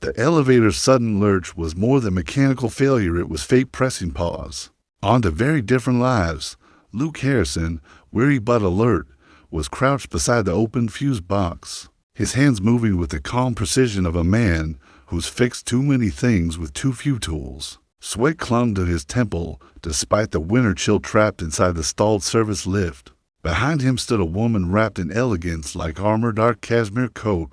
The elevator's sudden lurch was more than mechanical failure, it was fate pressing pause. On to very different lives. Luke Harrison, weary but alert, was crouched beside the open fuse box, his hands moving with the calm precision of a man who's fixed too many things with too few tools. Sweat clung to his temple despite the winter chill trapped inside the stalled service lift. Behind him stood a woman wrapped in elegance like armor, dark cashmere coat,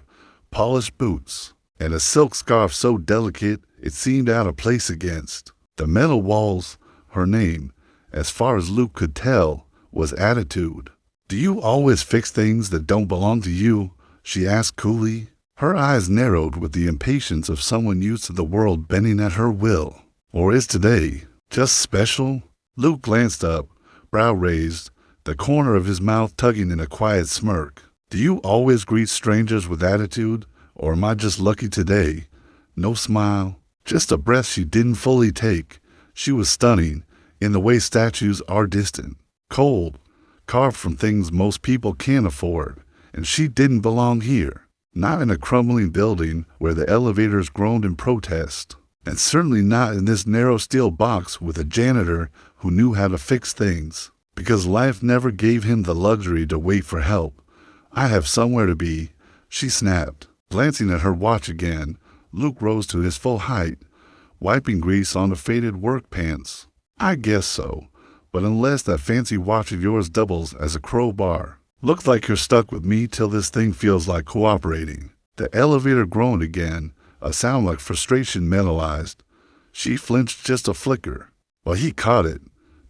polished boots, and a silk scarf so delicate it seemed out of place against the metal walls. Her name, as far as Luke could tell, was Attitude. "Do you always fix things that don't belong to you?" she asked coolly. Her eyes narrowed with the impatience of someone used to the world bending at her will. "Or is today just special?" Luke glanced up, brow raised, the corner of his mouth tugging in a quiet smirk. "Do you always greet strangers with attitude? Or am I just lucky today?" No smile, just a breath she didn't fully take. She was stunning, in the way statues are distant, cold, carved from things most people can't afford, and she didn't belong here. Not in a crumbling building where the elevators groaned in protest, and certainly not in this narrow steel box with a janitor who knew how to fix things, because life never gave him the luxury to wait for help. "I have somewhere to be," she snapped. Glancing at her watch again, Luke rose to his full height, wiping grease on the faded work pants. "I guess so, but unless that fancy watch of yours doubles as a crowbar, looks like you're stuck with me till this thing feels like cooperating." The elevator groaned again, a sound like frustration metallized. She flinched just a flicker, but he caught it.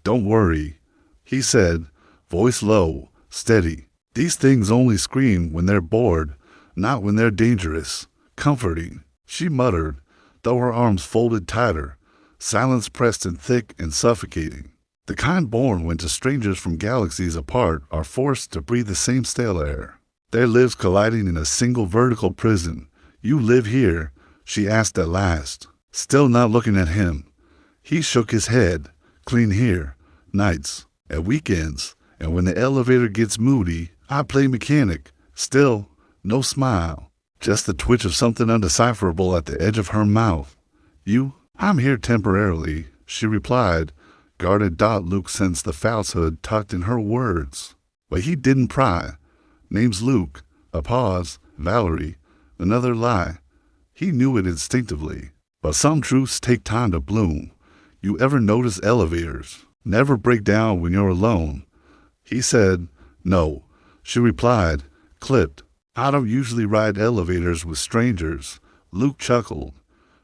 "Don't worry," he said, voice low, steady. "These things only scream when they're bored, not when they're dangerous." "Comforting," she muttered, though her arms folded tighter, silence pressed in thick and suffocating. The kind born when to strangers from galaxies apart are forced to breathe the same stale air, their lives colliding in a single vertical prison. "You live here?" she asked at last, still not looking at him. He shook his head. "Clean here. Nights. At weekends. And when the elevator gets moody, I play mechanic." Still, no smile, just the twitch of something undecipherable at the edge of her mouth. "You?" "I'm here temporarily," she replied. Guarded. Luke sensed the falsehood tucked in her words, but he didn't pry. "Name's Luke." A pause. "Valerie." Another lie. He knew it instinctively, but some truths take time to bloom. "You ever notice elevators never break down when you're alone?" He said, "No." She replied, clipped, "I don't usually ride elevators with strangers." Luke chuckled.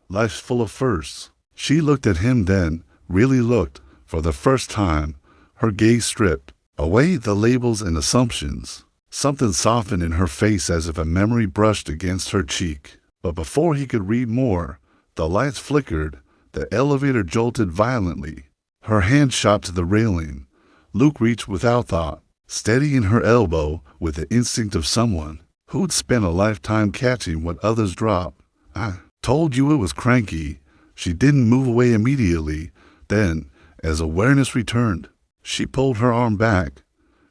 "Life's full of firsts." She looked at him then, really looked, for the first time, her gaze stripped away the labels and assumptions. Something softened in her face as if a memory brushed against her cheek. But before he could read more, the lights flickered, the elevator jolted violently. Her hand shot to the railing. Luke reached without thought, steadying her elbow with the instinct of someone who'd spent a lifetime catching what others drop. "I told you it was cranky." She didn't move away immediately. Then, as awareness returned, she pulled her arm back.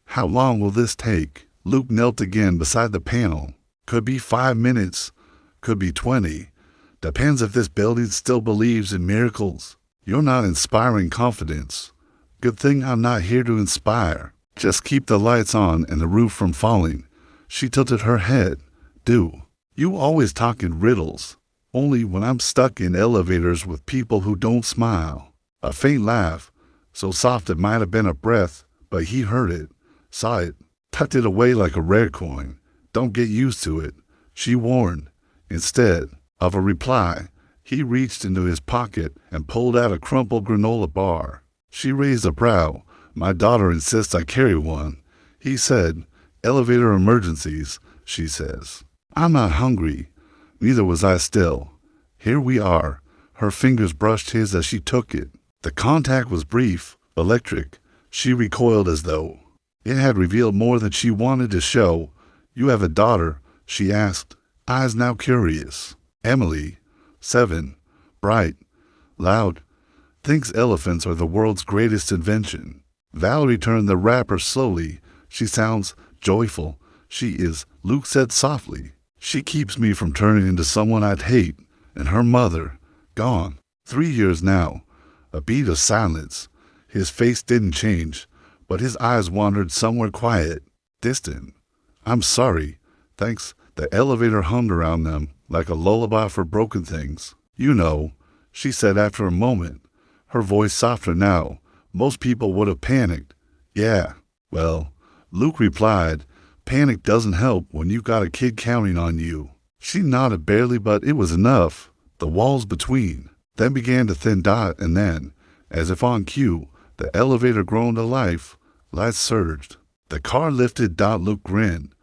"How long will this take?" Luke knelt again beside the panel. "Could be 5 minutes, could be 20. Depends if this building still believes in miracles." "You're not inspiring confidence." "Good thing I'm not here to inspire. Just keep the lights on and the roof from falling." She tilted her head. "Do. You always talk in riddles. Only when I'm stuck in elevators with people who don't smile." A faint laugh, so soft it might have been a breath, but he heard it, saw it, tucked it away like a rare coin. "Don't get used to it," she warned. Instead of a reply, he reached into his pocket and pulled out a crumpled granola bar. She raised a brow. "My daughter insists I carry one," he said. "Elevator emergencies, she says." "I'm not hungry." Neither was I still. "Here we are." Her fingers brushed his as she took it. The contact was brief, electric. She recoiled as though it had revealed more than she wanted to show. "You have a daughter?" she asked, eyes now curious. "Emily, 7, bright, loud, thinks elephants are the world's greatest invention." Valerie turned the wrapper slowly. "She sounds joyful." "She is," Luke said softly. "She keeps me from turning into someone I'd hate." And her mother, gone. 3 years now. A beat of silence. His face didn't change, but his eyes wandered somewhere quiet, distant. I'm sorry. Thanks. The elevator hummed around them like a lullaby for broken things. You know, she said after a moment, her voice softer now. Most people would have panicked. Yeah. Well, Luke replied, panic doesn't help when you've got a kid counting on you. She nodded barely, but it was enough. The walls between then began to thin dot, and then, as if on cue, the elevator groaned to life. Lights surged. The car lifted. Luke grinned.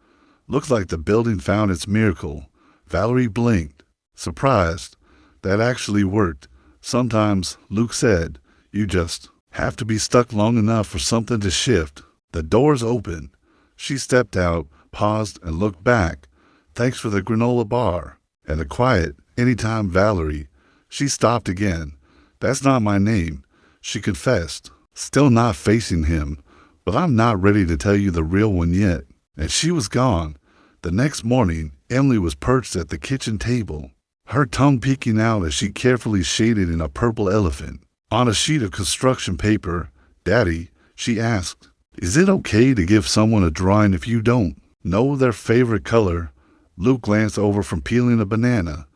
Looked like the building found its miracle. Valerie blinked, surprised. That actually worked. Sometimes, Luke said, you just have to be stuck long enough for something to shift. The doors opened. She stepped out, paused, and looked back. Thanks for the granola bar. And the quiet, anytime, Valerie. She stopped again. That's not my name, she confessed, still not facing him. But I'm not ready to tell you the real one yet. And she was gone. The next morning, Emily was perched at the kitchen table, her tongue peeking out as she carefully shaded in a purple elephant on a sheet of construction paper. Daddy, she asked, is it okay to give someone a drawing if you don't know their favorite color? Luke glanced over from peeling a banana.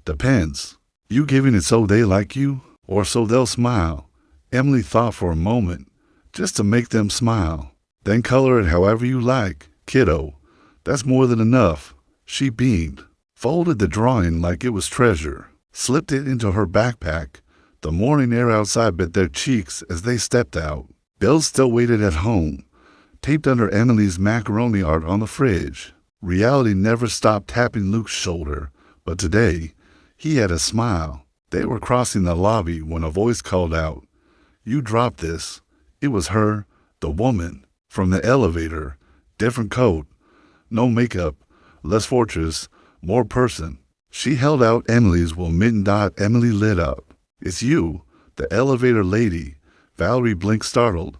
Depends. You giving it so they like you, or so they'll smile? Emily thought for a moment. Just to make them smile. Then color it however you like, kiddo. That's more than enough. She beamed, folded the drawing like it was treasure, slipped it into her backpack. The morning air outside bit their cheeks as they stepped out. Bill still waited at home, taped under Emily's macaroni art on the fridge. Reality never stopped tapping Luke's shoulder, but today, he had a smile. They were crossing the lobby when a voice called out, you dropped this. It was her, the woman, from the elevator. Different coat, no makeup, less fortress, more person. She held out Emily's while mitten. Emily lit up. It's you, the elevator lady. Valerie blinked, startled.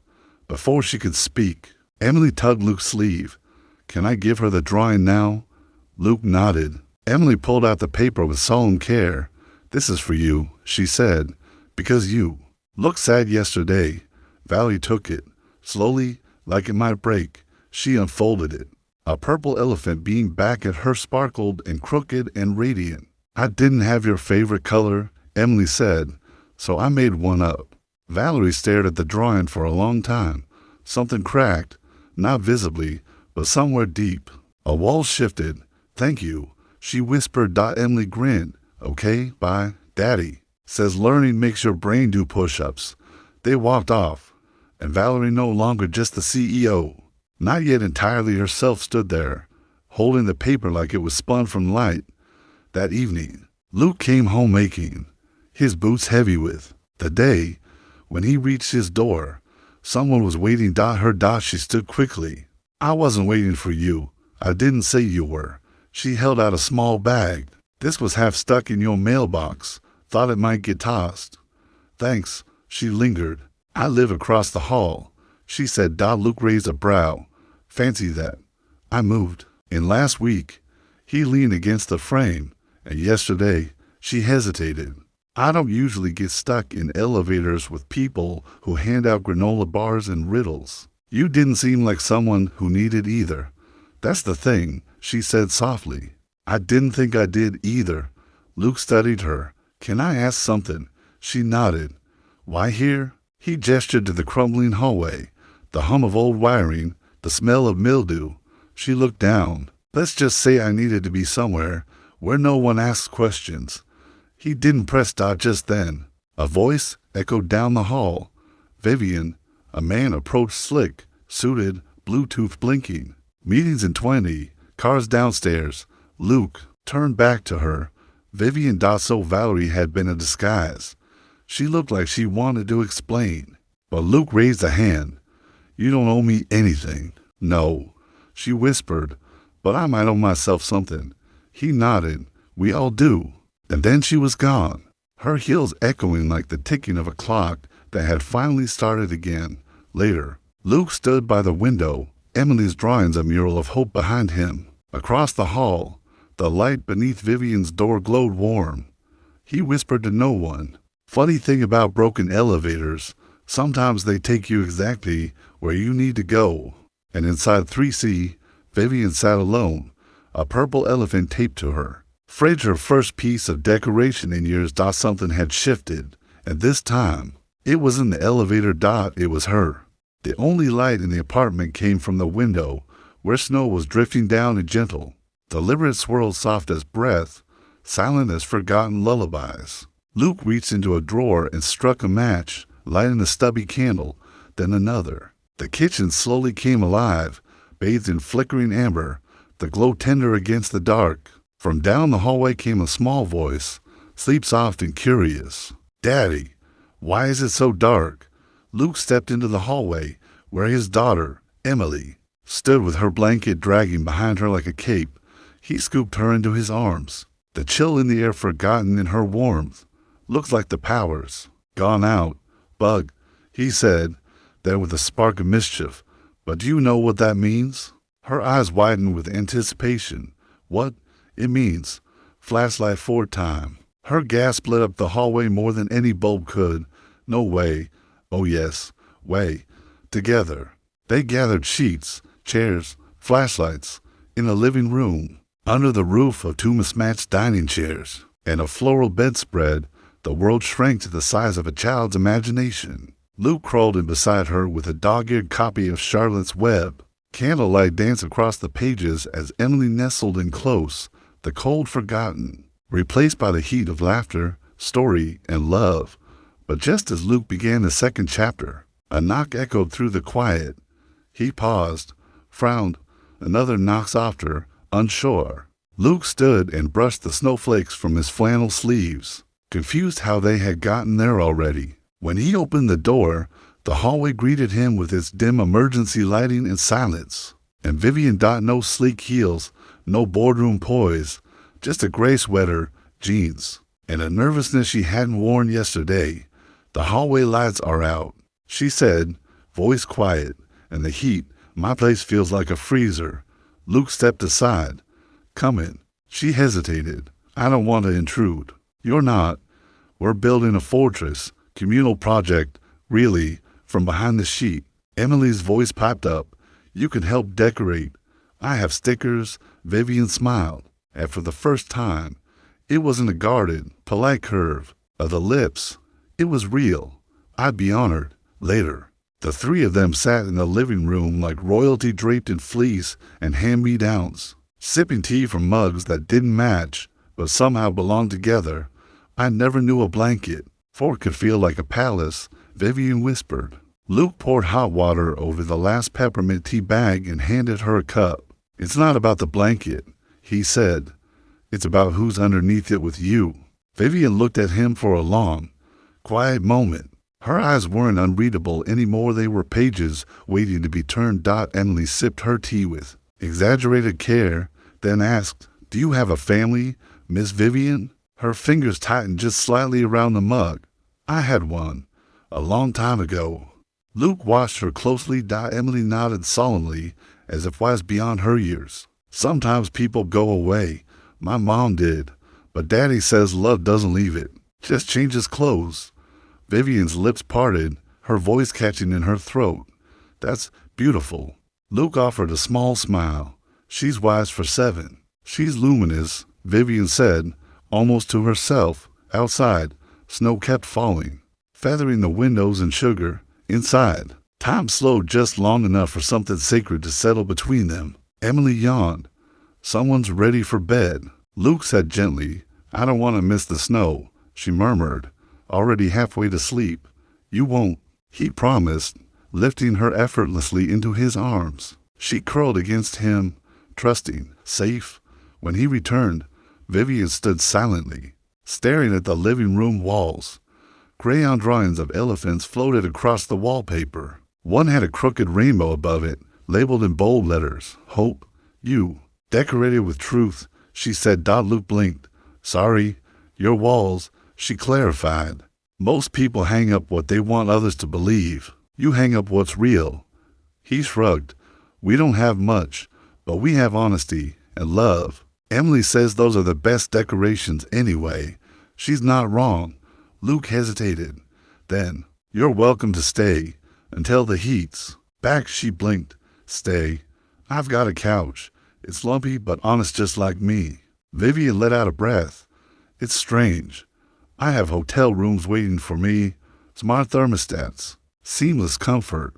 Before she could speak, Emily tugged Luke's sleeve. Can I give her the drawing now? Luke nodded. Emily pulled out the paper with solemn care. This is for you, she said, because you looked sad yesterday. Valerie took it. Slowly, like it might break, she unfolded it. A purple elephant being back at her sparkled and crooked and radiant. I didn't have your favorite color, Emily said, so I made one up. Valerie stared at the drawing for a long time. Something cracked, not visibly, but somewhere deep. A wall shifted. Thank you, she whispered. Emily grinned. Okay, bye. Daddy says learning makes your brain do push-ups. They walked off, and Valerie, no longer just the CEO, not yet entirely herself, stood there, holding the paper like it was spun from light. That evening, Luke came home aching, his boots heavy with the day. When he reached his door, someone was waiting. She stood quickly. I wasn't waiting for you. I didn't say you were. She held out a small bag. This was half stuck in your mailbox. Thought it might get tossed. Thanks. She lingered. I live across the hall, she said. Luke raised a brow. Fancy that. I moved in last week. He leaned against the frame, and yesterday, she hesitated. I don't usually get stuck in elevators with people who hand out granola bars and riddles. You didn't seem like someone who needed either. That's the thing, she said softly. I didn't think I did either. Luke studied her. Can I ask something? She nodded. Why here? He gestured to the crumbling hallway, the hum of old wiring, the smell of mildew. She looked down. Let's just say I needed to be somewhere where no one asks questions. He didn't press just then. A voice echoed down the hall. Vivian, a man approached, slick, suited, Bluetooth blinking. Meetings in 20, cars downstairs. Luke turned back to her. Vivian. So Valerie had been a disguise. She looked like she wanted to explain, but Luke raised a hand. You don't owe me anything. No, she whispered, but I might owe myself something. He nodded. We all do. And then she was gone, her heels echoing like the ticking of a clock that had finally started again. Later, Luke stood by the window, Emily's drawings a mural of hope behind him. Across the hall, the light beneath Vivian's door glowed warm. he whispered to no one. Funny thing about broken elevators, sometimes they take you exactly where you need to go. And inside 3C, Vivian sat alone, a purple elephant taped to her. Afraid her first piece of decoration in years. Something had shifted, and this time, it wasn't the elevator. It was her. The only light in the apartment came from the window, where snow was drifting down and gentle. Deliberate swirls soft as breath, silent as forgotten lullabies. Luke reached into a drawer and struck a match, lighting a stubby candle, then another. The kitchen slowly came alive, bathed in flickering amber, the glow tender against the dark. From down the hallway came a small voice, sleep soft and curious. "Daddy, why is it so dark?" Luke stepped into the hallway, where his daughter, Emily, stood with her blanket dragging behind her like a cape. He scooped her into his arms, the chill in the air forgotten in her warmth. "Looks like the power's gone out, Bug," he said, there with a spark of mischief. "But do you know what that means?" Her eyes widened with anticipation. "What? It means flashlight for time." Her gasp lit up the hallway more than any bulb could. "No way." "Oh yes, way." Together, they gathered sheets, chairs, flashlights, in a living room, under the roof of two mismatched dining chairs, and a floral bedspread. The world shrank to the size of a child's imagination. Luke crawled in beside her with a dog-eared copy of Charlotte's Web. Candlelight danced across the pages as Emily nestled in close, the cold forgotten, replaced by the heat of laughter, story, and love. But just as Luke began the second chapter, a knock echoed through the quiet. He paused, frowned, another knock softer, unsure. Luke stood and brushed the snowflakes from his flannel sleeves, confused how they had gotten there already. When he opened the door, the hallway greeted him with its dim emergency lighting and silence. And Vivian. No sleek heels, no boardroom poise, just a gray sweater, jeans, and a nervousness she hadn't worn yesterday. "The hallway lights are out," she said, voice quiet, "and the heat, my place feels like a freezer." Luke stepped aside. "Come in." She hesitated. "I don't want to intrude." "You're not. We're building a fortress, communal project, really." From behind the sheet, Emily's voice piped up. "You can help decorate. I have stickers." Vivian smiled, and for the first time, it wasn't a guarded, polite curve of the lips. It was real. "I'd be honored." Later, the three of them sat in the living room like royalty draped in fleece and hand-me-downs, sipping tea from mugs that didn't match, but somehow belonged together. "I never knew a blanket fort could feel like a palace," Vivian whispered. Luke poured hot water over the last peppermint tea bag and handed her a cup. "It's not about the blanket," he said. "It's about who's underneath it with you." Vivian looked at him for a long, quiet moment. Her eyes weren't unreadable anymore. They were pages waiting to be turned. Emily sipped her tea with exaggerated care, then asked, "Do you have a family, Miss Vivian?" Her fingers tightened just slightly around the mug. "I had one, a long time ago." Luke watched her closely. Emily nodded solemnly, as if wise beyond her years. "Sometimes people go away. My mom did. But Daddy says love doesn't leave it, just changes clothes." Vivian's lips parted, her voice catching in her throat. "That's beautiful." Luke offered a small smile. "She's wise for 7. She's luminous," Vivian said, almost to herself. Outside, snow kept falling, feathering the windows and sugar. Inside, time slowed just long enough for something sacred to settle between them. Emily yawned. "Someone's ready for bed." Luke said gently, "I don't want to miss the snow," she murmured, already halfway to sleep. "You won't," he promised, lifting her effortlessly into his arms. She curled against him, trusting, safe. When he returned, Vivian stood silently, staring at the living room walls. Crayon drawings of elephants floated across the wallpaper. One had a crooked rainbow above it, labeled in bold letters, "Hope, you." "Decorated with truth," she said. Luke blinked. "Sorry, your walls," she clarified. "Most people hang up what they want others to believe. You hang up what's real." He shrugged. "We don't have much, but we have honesty and love." "Emily says those are the best decorations anyway." She's not wrong. Luke hesitated. Then, you're welcome to stay until the heat's back. She blinked. Stay. I've got a couch. It's lumpy but honest just like me. Vivian let out a breath. It's strange. I have hotel rooms waiting for me, smart thermostats, seamless comfort,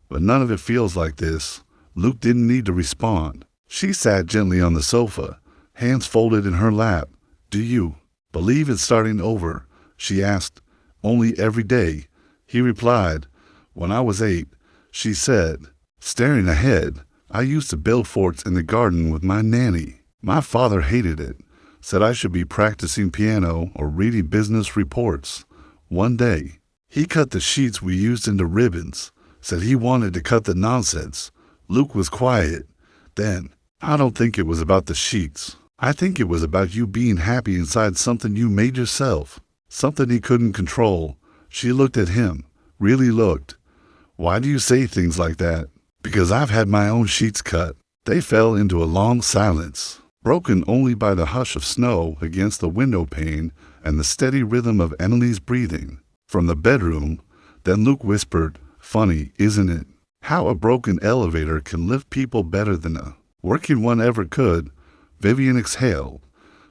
but none of it feels like this. Luke didn't need to respond. She sat gently on the sofa, hands folded in her lap. Do you believe in starting over? She asked. Only every day, he replied. When I was 8, she said, staring ahead. I used to build forts in the garden with my nanny. My father hated it, said I should be practicing piano or reading business reports. One day, he cut the sheets we used into ribbons, said he wanted to cut the nonsense. Luke was quiet. Then, I don't think it was about the sheets. I think it was about you being happy inside something you made yourself, something he couldn't control. She looked at him, really looked. Why do you say things like that? Because I've had my own sheets cut. They fell into a long silence, broken only by the hush of snow against the window pane and the steady rhythm of Emily's breathing. From the bedroom, then Luke whispered, funny, isn't it? How a broken elevator can lift people better than a working one ever could. Vivian exhaled.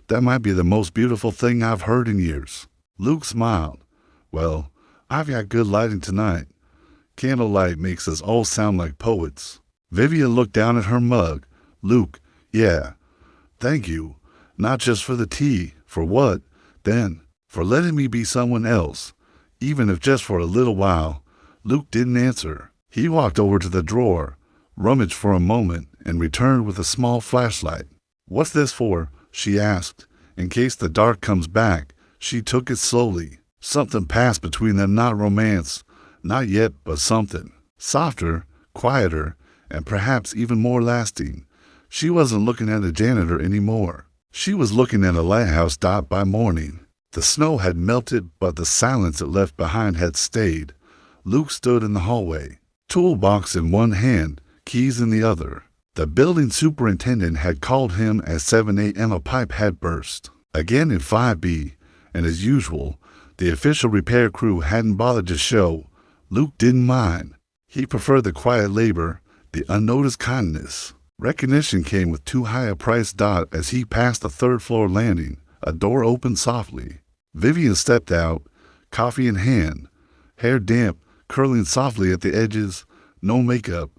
That might be the most beautiful thing I've heard in years. Luke smiled. Well, I've got good lighting tonight. Candlelight makes us all sound like poets. Vivian looked down at her mug. Luke, yeah. Thank you. Not just for the tea. For what? Then, for letting me be someone else, even if just for a little while. Luke didn't answer. He walked over to the drawer, rummaged for a moment, and returned with a small flashlight. What's this for? She asked. In case the dark comes back. She took it slowly. Something passed between them, not romance. Not yet, but something. Softer, quieter, and perhaps even more lasting. She wasn't looking at a janitor anymore. She was looking at a lighthouse dot by morning. The snow had melted, but the silence it left behind had stayed. Luke stood in the hallway, toolbox in one hand, keys in the other. The building superintendent had called him at 7 a.m. A pipe had burst. Again in 5B, and as usual, the official repair crew hadn't bothered to show. Luke didn't mind. He preferred the quiet labor, the unnoticed kindness. Recognition came with too high a price. As he passed the third-floor landing, a door opened softly. Vivian stepped out, coffee in hand, hair damp, curling softly at the edges, no makeup,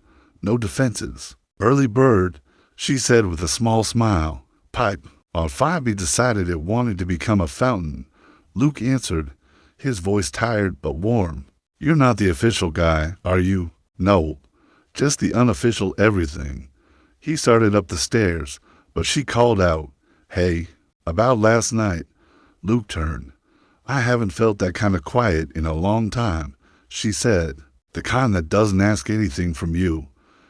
no defenses. Early bird, she said with a small smile. Pipe. On 5B decided it wanted to become a fountain. Luke answered, his voice tired but warm. You're not the official guy, are you? No, just the unofficial everything. He started up the stairs, but she called out, hey, about last night. Luke turned. I haven't felt that kind of quiet in a long time, she said. The kind that doesn't ask anything from you.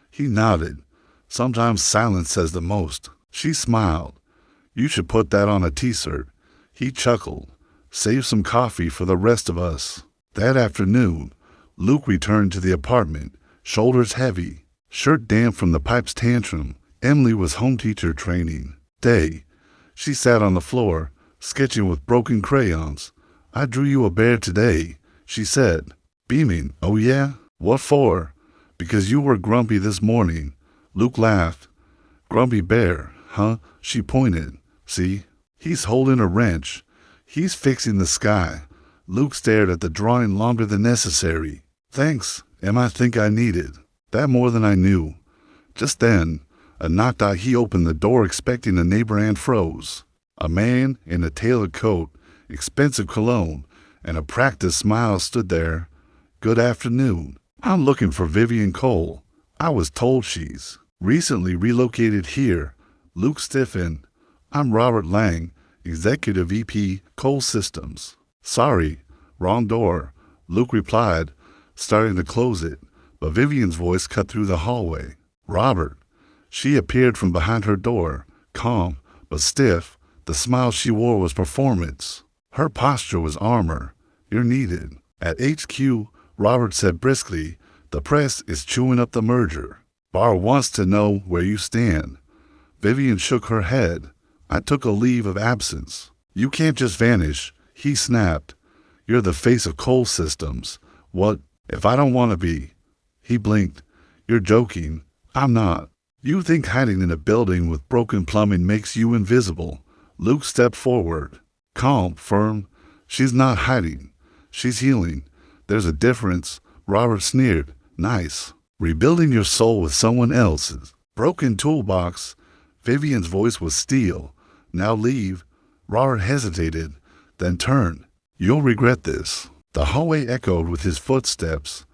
He nodded. Sometimes silence says the most. She smiled. You should put that on a t-shirt. He chuckled. Save some coffee for the rest of us. That afternoon, Luke returned to the apartment, shoulders heavy, shirt damp from the pipe's tantrum. Emily was home teacher training. Day. She sat on the floor, sketching with broken crayons. I drew you a bear today, she said, beaming. Oh yeah? What for? Because you were grumpy this morning. Luke laughed. Grumpy bear, huh? She pointed. See? He's holding a wrench. He's fixing the sky. Luke stared at the drawing longer than necessary. Thanks, Em. I think I needed that more than I knew. Just then, a knock. He opened the door expecting a neighbor and froze. A man in a tailored coat, expensive cologne, and a practiced smile stood there. Good afternoon. I'm looking for Vivian Cole. I was told she's recently relocated here. Luke stiffened. I'm Robert Lang, Executive VP, Cole Systems. Sorry, wrong door, Luke replied, starting to close it, but Vivian's voice cut through the hallway. Robert. She appeared from behind her door, calm but stiff. The smile she wore was performance. Her posture was armor. You're needed. At HQ, Robert said briskly, the press is chewing up the merger. Barr wants to know where you stand. Vivian shook her head. I took a leave of absence. You can't just vanish. He snapped. You're the face of coal systems. What if I don't want to be? He blinked. You're joking. I'm not. You think hiding in a building with broken plumbing makes you invisible. Luke stepped forward. Calm, firm. She's not hiding. She's healing. There's a difference. Robert sneered. Nice. Rebuilding your soul with someone else's. Broken toolbox. Vivian's voice was steel. Now leave. Robert hesitated, then turned. You'll regret this. The hallway echoed with his footsteps.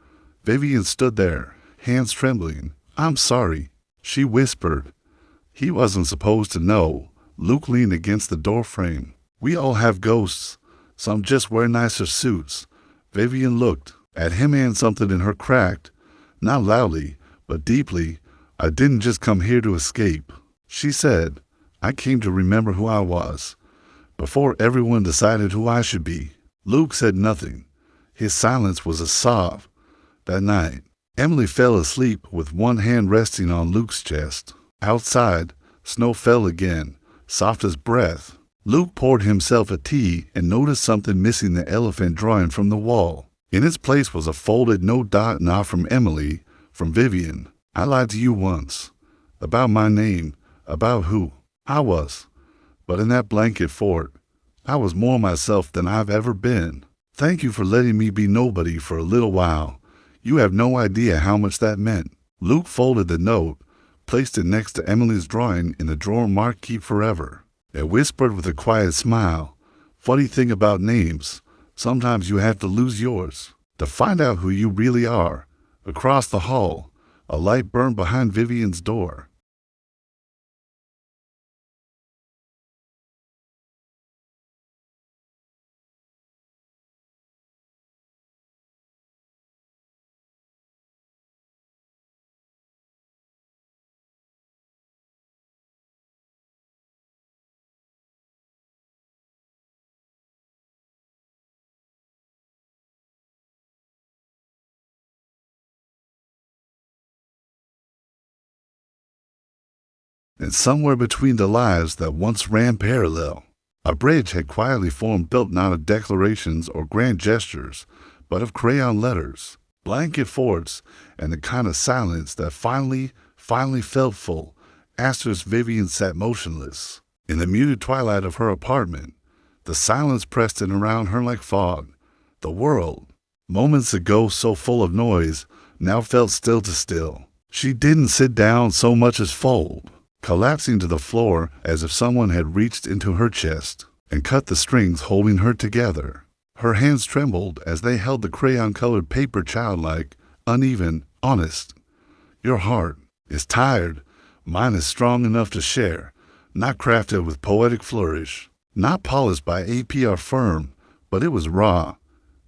Vivian stood there, hands trembling. I'm sorry, she whispered. He wasn't supposed to know. Luke leaned against the doorframe. We all have ghosts. Some just wear nicer suits. Vivian looked at him and something in her cracked, not loudly, but deeply. I didn't just come here to escape. She said, I came to remember who I was, before everyone decided who I should be. Luke said nothing. His silence was a sob. That night, Emily fell asleep with one hand resting on Luke's chest. Outside, snow fell again, soft as breath. Luke poured himself a tea and noticed something missing the elephant drawing from the wall. In its place was a folded note not from Emily, from Vivian. I lied to you once. About my name, about who I was. But in that blanket fort, I was more myself than I've ever been. Thank you for letting me be nobody for a little while. You have no idea how much that meant. Luke folded the note, placed it next to Emily's drawing in the drawer marked Keep Forever. It whispered with a quiet smile, funny thing about names, sometimes you have to lose yours to find out who you really are. Across the hall, a light burned behind Vivian's door. And somewhere between the lives that once ran parallel, a bridge had quietly formed, built not of declarations or grand gestures, but of crayon letters, blanket forts, and the kind of silence that finally felt full. Asterisk. Vivian sat motionless in the muted twilight of her apartment. The silence pressed in around her like fog. The world, moments ago so full of noise, now felt still to still. She didn't sit down so much as fold, collapsing to the floor as if someone had reached into her chest and cut the strings holding her together. Her hands trembled as they held the crayon-colored paper, childlike, uneven, honest. Your heart is tired. Mine is strong enough to share, not crafted with poetic flourish, not polished by AP or firm, but it was raw.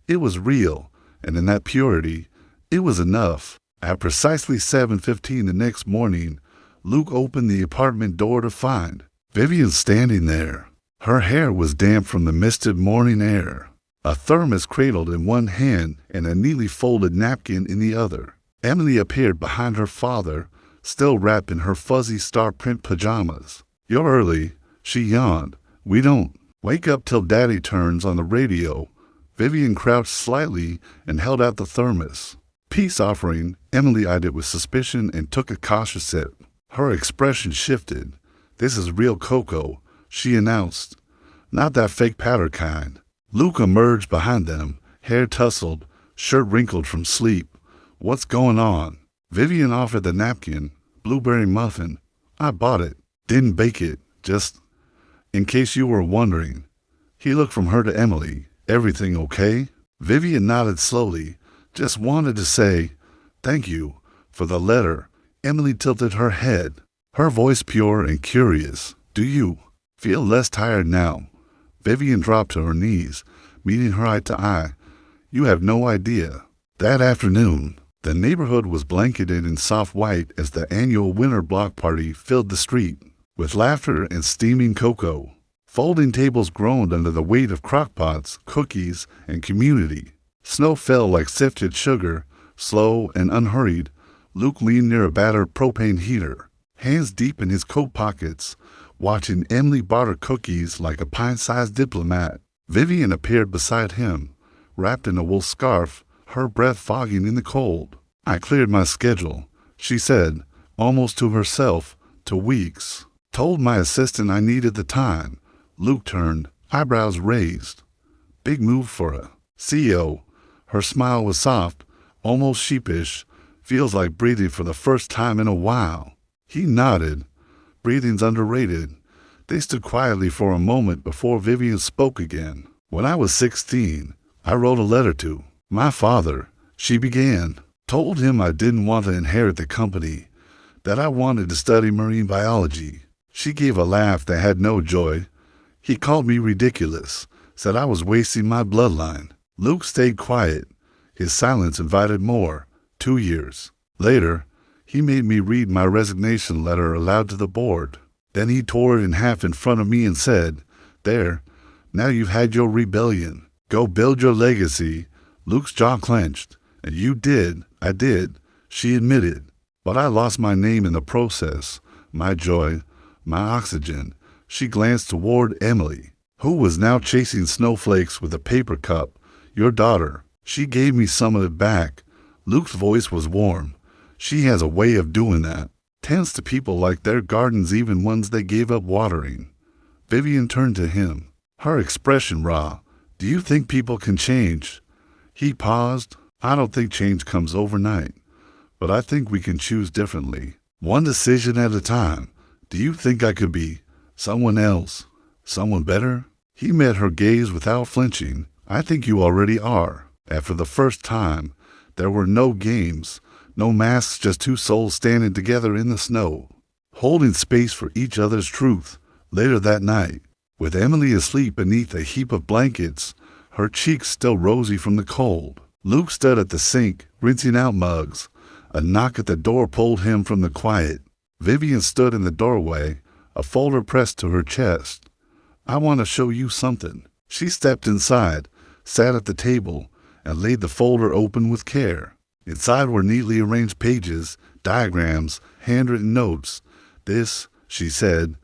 It was real, and in that purity, it was enough. At precisely 7:15 the next morning, Luke opened the apartment door to find Vivian standing there. Her hair was damp from the misted morning air, a thermos cradled in one hand and a neatly folded napkin in the other. Emily appeared behind her father, still wrapped in her fuzzy star-print pajamas. You're early, she yawned. We don't wake up till Daddy turns on the radio. Vivian crouched slightly and held out the thermos. Peace offering. Emily eyed it with suspicion and took a cautious sip. Her expression shifted. This is real cocoa, she announced. Not that fake powder kind. Luke emerged behind them, hair tousled, shirt wrinkled from sleep. What's going on? Vivian offered the napkin. Blueberry muffin. I bought it. Didn't bake it. Just in case you were wondering. He looked from her to Emily. Everything okay? Vivian nodded slowly. Just wanted to say thank you for the letter. Emily tilted her head, her voice pure and curious. Do you feel less tired now? Vivian dropped to her knees, meeting her eye to eye. You have no idea. That afternoon, the neighborhood was blanketed in soft white as the annual winter block party filled the street, with laughter and steaming cocoa. Folding tables groaned under the weight of crockpots, cookies, and community. Snow fell like sifted sugar, slow and unhurried. Luke leaned near a battered propane heater, hands deep in his coat pockets, watching Emily barter cookies like a pint-sized diplomat. Vivian appeared beside him, wrapped in a wool scarf, her breath fogging in the cold. I cleared my schedule, she said, almost to herself, to weeks. Told my assistant I needed the time. Luke turned, eyebrows raised. Big move for a CEO. Her smile was soft, almost sheepish. Feels like breathing for the first time in a while. He nodded. Breathing's underrated. They stood quietly for a moment before Vivian spoke again. When I was 16, I wrote a letter to my father, she began. Told him I didn't want to inherit the company, that I wanted to study marine biology. She gave a laugh that had no joy. He called me ridiculous, said I was wasting my bloodline. Luke stayed quiet. His silence invited more. 2 years later, he made me read my resignation letter aloud to the board. Then he tore it in half in front of me and said, "There, now you've had your rebellion. Go build your legacy." Luke's jaw clenched. "And you did." "I did," she admitted. "But I lost my name in the process, my joy, my oxygen." She glanced toward Emily, who was now chasing snowflakes with a paper cup. "Your daughter." She gave me some of it back. Luke's voice was warm. "She has a way of doing that. Tends to people like their gardens, even ones they gave up watering." Vivian turned to him, her expression raw. "Do you think people can change?" He paused. "I don't think change comes overnight, but I think we can choose differently. One decision at a time. Do you think I could be someone else, someone better?" He met her gaze without flinching. "I think you already are." After the first time, there were no games, no masks, just two souls standing together in the snow, holding space for each other's truth. Later that night, with Emily asleep beneath a heap of blankets, her cheeks still rosy from the cold, Luke stood at the sink, rinsing out mugs. A knock at the door pulled him from the quiet. Vivian stood in the doorway, a folder pressed to her chest. "I want to show you something." She stepped inside, sat at the table, and laid the folder open with care. Inside were neatly arranged pages, diagrams, handwritten notes. "This," she said,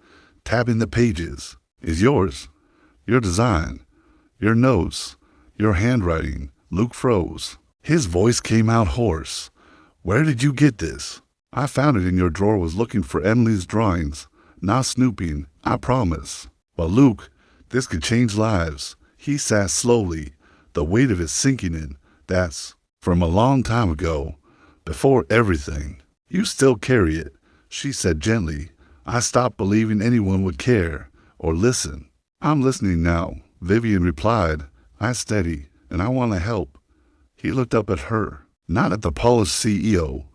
tapping the pages, "is yours. Your design, your notes, your handwriting." Luke froze. His voice came out hoarse. "Where did you get this?" "I found it in your drawer, was looking for Emily's drawings. Not snooping, I promise." "But Luke, this could change lives." He sat slowly, the weight of it sinking in. "That's from a long time ago, before everything. You still carry it," she said gently. "I stopped believing anyone would care or listen." "I'm listening now," Vivian replied. "I steady, and I want to help." He looked up at her, not at the polished CEO,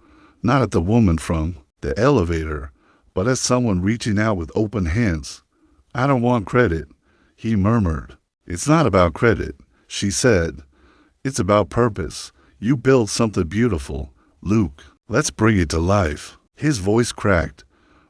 not at the woman from the elevator, but at someone reaching out with open hands. "I don't want credit," he murmured. "It's not about credit," she said. "It's about purpose. You built something beautiful, Luke. Let's bring it to life." His voice cracked.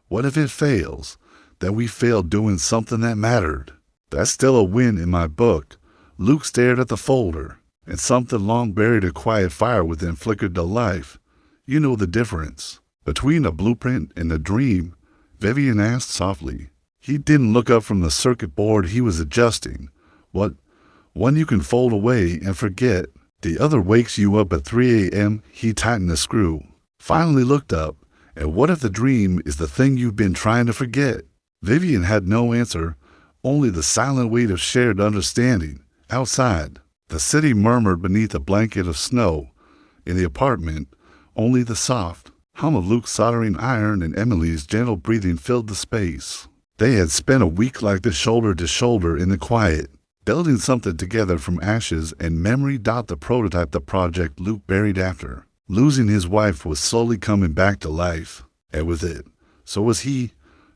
"What if it fails? Then we failed doing something that mattered. That's still a win in my book." Luke stared at the folder, and something long buried, a quiet fire within, flickered to life. "You know the difference between a blueprint and a dream?" Vivian asked softly. He didn't look up from the circuit board he was adjusting. "What? One you can fold away and forget. The other wakes you up at 3 a.m. He tightened the screw, finally looked up. "And what if the dream is the thing you've been trying to forget?" Vivian had no answer, only the silent weight of shared understanding. Outside, the city murmured beneath a blanket of snow. In the apartment, only the soft hum of Luke's soldering iron and Emily's gentle breathing filled the space. They had spent a week like this, shoulder to shoulder in the quiet, building something together from ashes and memory. The prototype, the project Luke buried after losing his wife, was slowly coming back to life. And with it, so was he.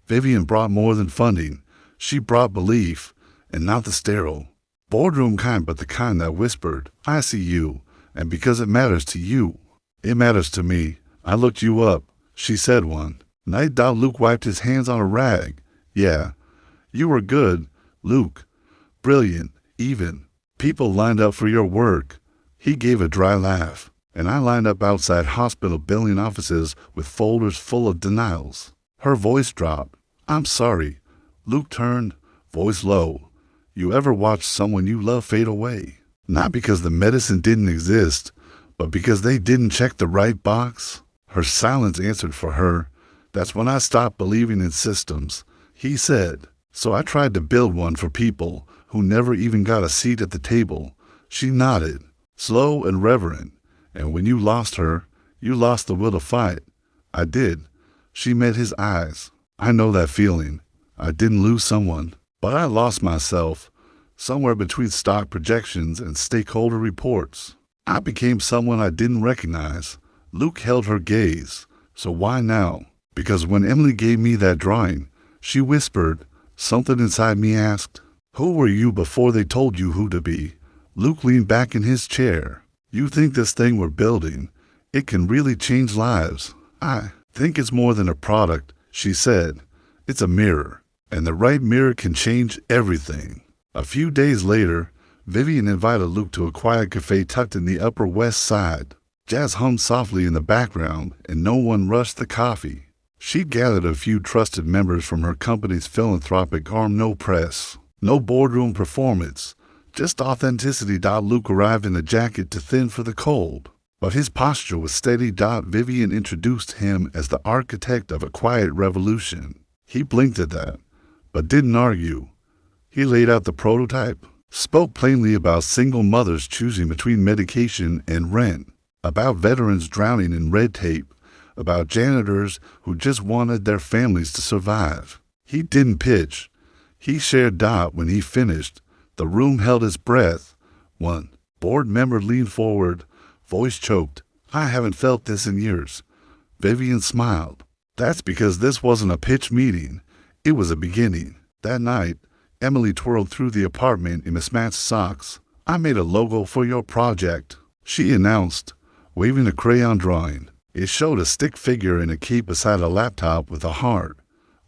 Vivian brought more than funding. She brought belief, and not the sterile boardroom kind, but the kind that whispered, "I see you, and because it matters to you, it matters to me. I looked you up," she said one night. Luke wiped his hands on a rag. "Yeah, you were good, Luke. Brilliant, even. People lined up for your work." He gave a dry laugh. "And I lined up outside hospital billing offices with folders full of denials." Her voice dropped. "I'm sorry." Luke turned, voice low. You ever watched someone you love fade away? Not because the medicine didn't exist, but because they didn't check the right box? Her silence answered for her. That's when I stopped believing in systems, he said. So I tried to build one for people who never even got a seat at the table. She nodded, slow and reverent. And when you lost her, you lost the will to fight. I did. She met his eyes. I know that feeling. I didn't lose someone, but I lost myself, somewhere between stock projections and stakeholder reports. I became someone I didn't recognize. Luke held her gaze. So why now? Because when Emily gave me that drawing, she whispered. Something inside me asked, who were you before they told you who to be? Luke leaned back in his chair. You think this thing we're building, it can really change lives? I think it's more than a product, she said. It's a mirror, and the right mirror can change everything. A few days later, Vivian invited Luke to a quiet cafe tucked in the Upper West Side. Jazz hummed softly in the background, and no one rushed the coffee. She'd gathered a few trusted members from her company's philanthropic arm. No press, no boardroom performance, just authenticity. Luke arrived in a jacket too thin for the cold, but his posture was steady. Vivian introduced him as the architect of a quiet revolution. He blinked at that, but didn't argue. He laid out the prototype, spoke plainly about single mothers choosing between medication and rent, about veterans drowning in red tape, about janitors who just wanted their families to survive. He didn't pitch. He shared. When he finished, the room held its breath. One board member leaned forward, voice choked. I haven't felt this in years. Vivian smiled. That's because this wasn't a pitch meeting. It was a beginning. That night, Emily twirled through the apartment in mismatched socks. I made a logo for your project, she announced, waving a crayon drawing. It showed a stick figure in a cape beside a laptop with a heart.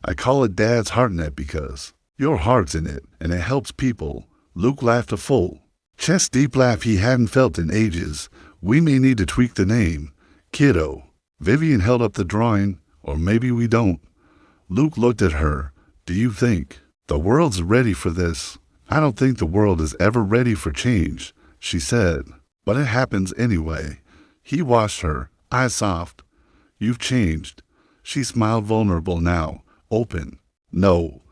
I call it Dad's HeartNet because your heart's in it, and it helps people. Luke laughed a full, chest-deep laugh he hadn't felt in ages. We may need to tweak the name. Kiddo. Vivian held up the drawing. Or maybe we don't. Luke looked at her. Do you think the world's ready for this? I don't think the world is ever ready for change, she said. But it happens anyway. He watched her, eyes soft. You've changed. She smiled, vulnerable now, open. No,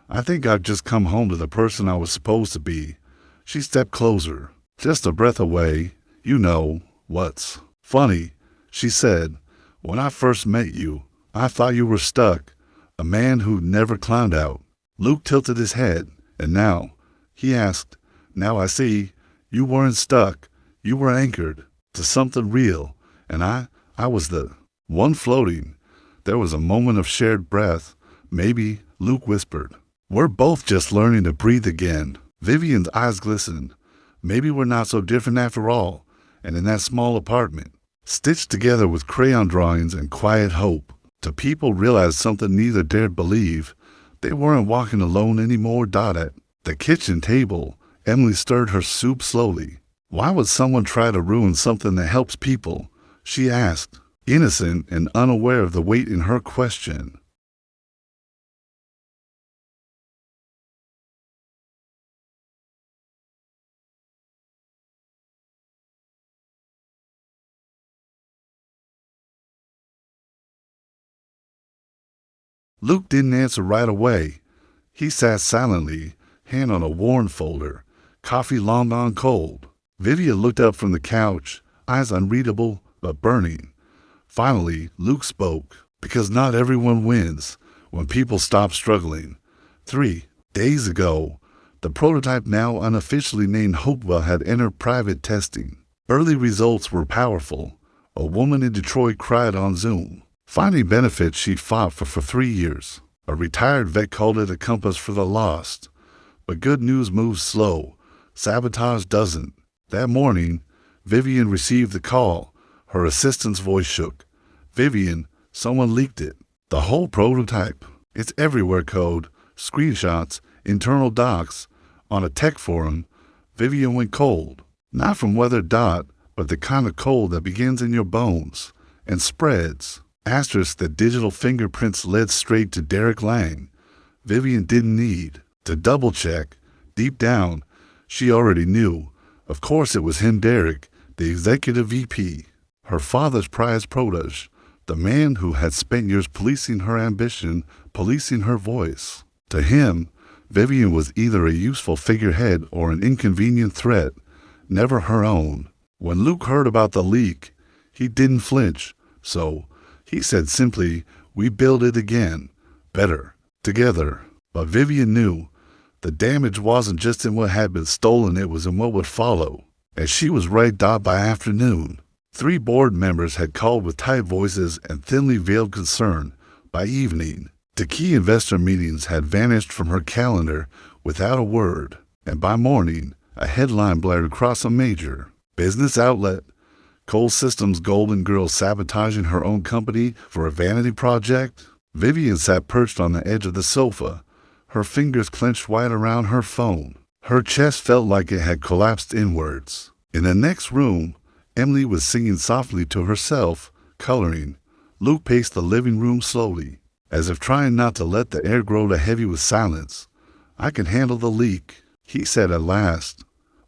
I think I've just come home to the person I was supposed to be. She stepped closer, just a breath away. You know what's funny, she said. When I first met you, I thought you were stuck, a man who'd never climbed out. Luke tilted his head. And now, he asked, now I see, you weren't stuck. You were anchored to something real. And I was the one floating. There was a moment of shared breath. Maybe, Luke whispered. We're both just learning to breathe again. Vivian's eyes glistened. Maybe we're not so different after all. And in that small apartment, stitched together with crayon drawings and quiet hope, the people realized something neither dared believe. They weren't walking alone anymore. At the kitchen table, Emily stirred her soup slowly. Why would someone try to ruin something that helps people? She asked, innocent and unaware of the weight in her question. Luke didn't answer right away. He sat silently, hand on a worn folder, coffee long gone cold. Vivian looked up from the couch, eyes unreadable but burning. Finally, Luke spoke, because not everyone wins when people stop struggling. 3 days ago, the prototype, now unofficially named Hopewell, had entered private testing. Early results were powerful. A woman in Detroit cried on Zoom, finding benefits she'd fought for 3 years. A retired vet called it a compass for the lost. But good news moves slow. Sabotage doesn't. That morning, Vivian received the call. Her assistant's voice shook. Vivian, someone leaked it. The whole prototype. It's everywhere. Code, screenshots, internal docs. On a tech forum, Vivian went cold. Not from weather. But the kind of cold that begins in your bones and spreads. Asterisk that digital fingerprints led straight to Derek Lang. Vivian didn't need to double-check, Deep down, she already knew. Of course it was him, Derek, the executive VP, her father's prized protege, the man who had spent years policing her ambition, policing her voice. To him, Vivian was either a useful figurehead or an inconvenient threat, never her own. When Luke heard about the leak, he didn't flinch, so he said simply, "We build it again, better, together." But Vivian knew the damage wasn't just in what had been stolen, it was in what would follow. And she was right. By afternoon, 3 board members had called with tight voices and thinly veiled concern. By evening, the key investor meetings had vanished from her calendar without a word. And by morning, a headline blared across a major business outlet: Coal Systems Golden Girl sabotaging her own company for a vanity project. Vivian sat perched on the edge of the sofa, her fingers clenched wide around her phone. Her chest felt like it had collapsed inwards. In the next room, Emily was singing softly to herself, coloring. Luke paced the living room slowly, as if trying not to let the air grow too heavy with silence. "I can handle the leak," he said at last.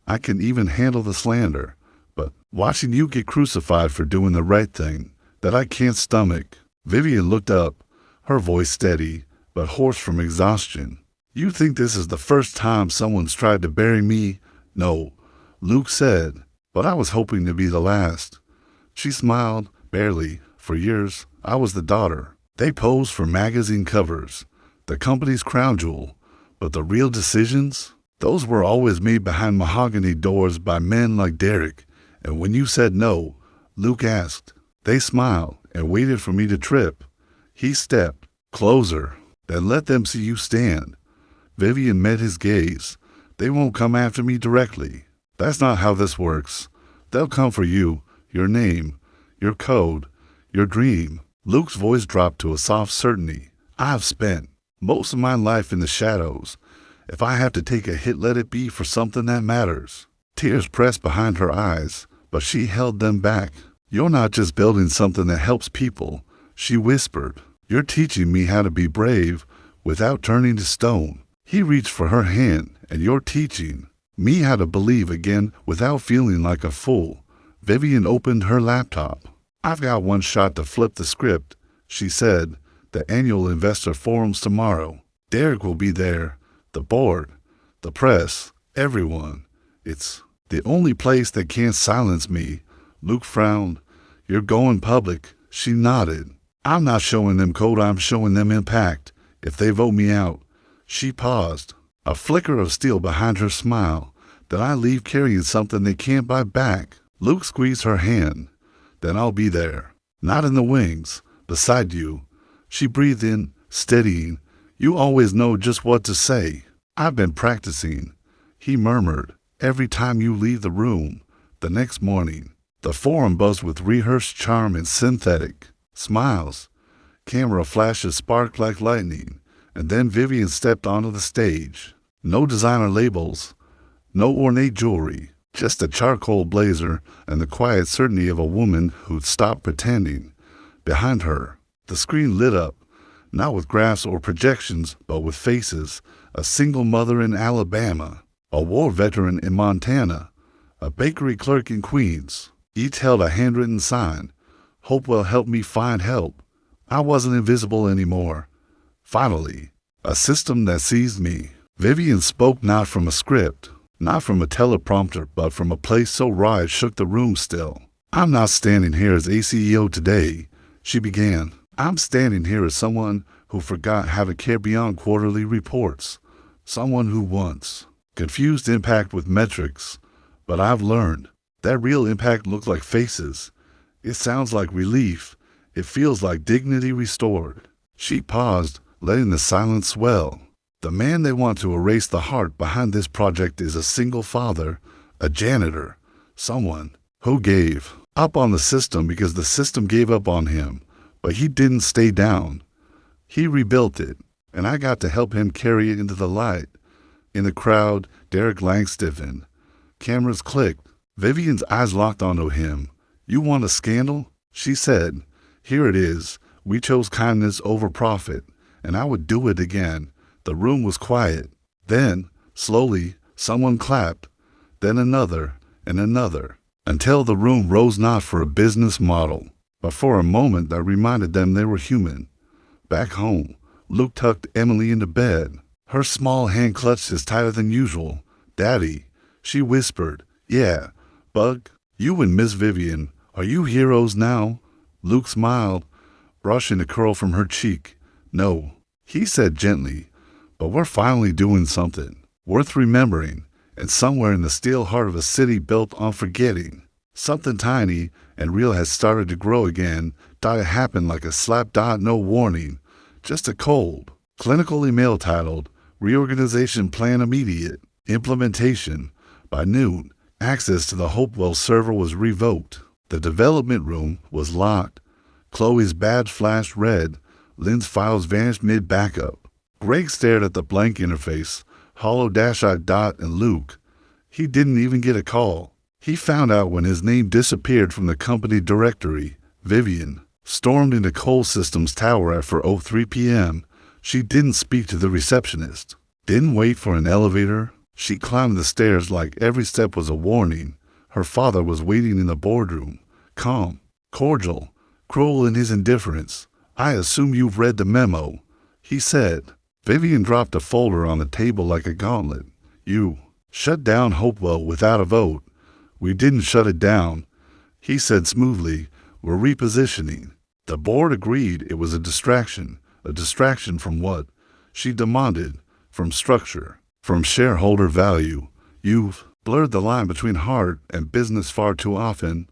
"I can even handle the slander. But watching you get crucified for doing the right thing, that I can't stomach." Vivian looked up, her voice steady, but hoarse from exhaustion. "You think this is the first time someone's tried to bury me?" "No," Luke said, "but I was hoping to be the last." She smiled, barely. "For years, I was the daughter. They posed for magazine covers, the company's crown jewel. But the real decisions, those were always made behind mahogany doors by men like Derek. And when you said no," Luke asked. "They smiled and waited for me to trip." He stepped closer. "Then let them see you stand." Vivian met his gaze. "They won't come after me directly. That's not how this works. They'll come for you, your name, your code, your dream." Luke's voice dropped to a soft certainty. "I've spent most of my life in the shadows. If I have to take a hit, let it be for something that matters." Tears pressed behind her eyes, but she held them back. "You're not just building something that helps people," she whispered. "You're teaching me how to be brave without turning to stone." He reached for her hand. "And you're teaching me how to believe again without feeling like a fool." Vivian opened her laptop. "I've got one shot to flip the script," she said. "The annual investor forums tomorrow. Derek will be there, the board, the press, everyone. It's the only place that can't silence me." Luke frowned. "You're going public." She nodded. "I'm not showing them code, I'm showing them impact. If they vote me out." She paused, a flicker of steel behind her smile. "Then I leave carrying something they can't buy back." Luke squeezed her hand. "Then I'll be there. Not in the wings, beside you." She breathed in, steadying. "You always know just what to say." "I've been practicing," he murmured. "Every time you leave the room." The next morning, the forum buzzed with rehearsed charm and synthetic smiles. Camera flashes sparked like lightning, and then Vivian stepped onto the stage. No designer labels, no ornate jewelry, just a charcoal blazer and the quiet certainty of a woman who'd stopped pretending. Behind her, the screen lit up, not with graphs or projections, but with faces. A single mother in Alabama, a war veteran in Montana, a bakery clerk in Queens. Each held a handwritten sign. "Hopewell helped me find help. I wasn't invisible anymore. Finally, a system that sees me." Vivian spoke not from a script, not from a teleprompter, but from a place so raw it shook the room still. "I'm not standing here as a CEO today," she began. "I'm standing here as someone who forgot how to care beyond quarterly reports. Someone who once confused impact with metrics. But I've learned that real impact looks like faces. It sounds like relief. It feels like dignity restored." She paused, letting the silence swell. "The man they want to erase the heart behind this project is a single father, a janitor, someone who gave up on the system because the system gave up on him. But he didn't stay down. He rebuilt it, and I got to help him carry it into the light." In the crowd, Derek Lang stiffened. Cameras clicked. Vivian's eyes locked onto him. "You want a scandal?" she said. "Here it is. We chose kindness over profit, and I would do it again." The room was quiet. Then, slowly, Someone clapped, then another and another, until the room rose not for a business model, but for a moment that reminded them they were human. Back home, Luke tucked Emily into bed. Her small hand clutched his tighter than usual. "Daddy," she whispered. "Yeah, Bug, you and Miss Vivian, are you heroes now?" Luke smiled, brushing a curl from her cheek. "No," he said gently, "but we're finally doing something worth remembering, and somewhere in the still heart of a city built on forgetting. Something tiny and real has started to grow again. It happened like a slap dot, no warning. Just a cold, clinical email titled, Reorganization Plan Immediate, Implementation. By noon, access to the Hopewell server was revoked. The development room was locked. Chloe's badge flashed red. Lynn's files vanished mid-backup. Greg stared at the blank interface, hollow-eyed Dot and Luke. He didn't even get a call. He found out when his name disappeared from the company directory. Vivian stormed into Cole Systems Tower at 4:03 p.m. She didn't speak to the receptionist, didn't wait for an elevator. She climbed the stairs like every step was a warning. Her father was waiting in the boardroom, calm, cordial, cruel in his indifference. "I assume you've read the memo," he said. Vivian dropped a folder on the table like a gauntlet. "You shut down Hopewell without a vote." "We didn't shut it down," he said smoothly. "We're repositioning." The board agreed it was a distraction. A distraction from what? She demanded. From structure, from shareholder value. "You've blurred the line between heart and business far too often."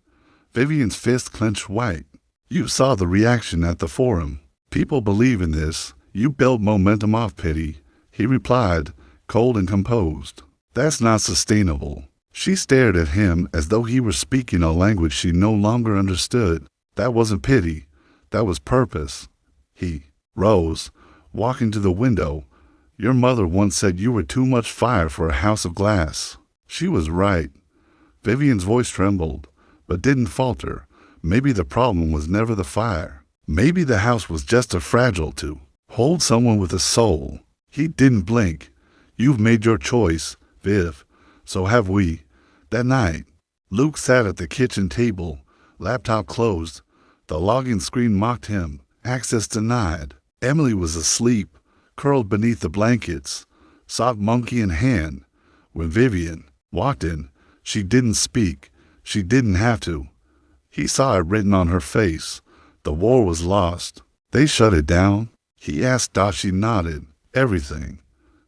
Vivian's fist clenched white. "You saw the reaction at the forum. People believe in this. You built momentum off pity," he replied, cold and composed. "That's not sustainable." She stared at him as though he were speaking a language she no longer understood. "That wasn't pity. That was purpose." He rose, walking to the window. "Your mother once said you were too much fire for a house of glass." She was right. Vivian's voice trembled, but didn't falter. Maybe the problem was never the fire. Maybe the house was just too fragile to hold someone with a soul. He didn't blink. "You've made your choice, Viv. So have we." That night, Luke sat at the kitchen table, laptop closed. The login screen mocked him. Access denied. Emily was asleep, curled beneath the blankets, sock monkey in hand. When Vivian walked in, she didn't speak. She didn't have to. He saw it written on her face. The war was lost. "They shut it down?" he asked. She nodded. "Everything."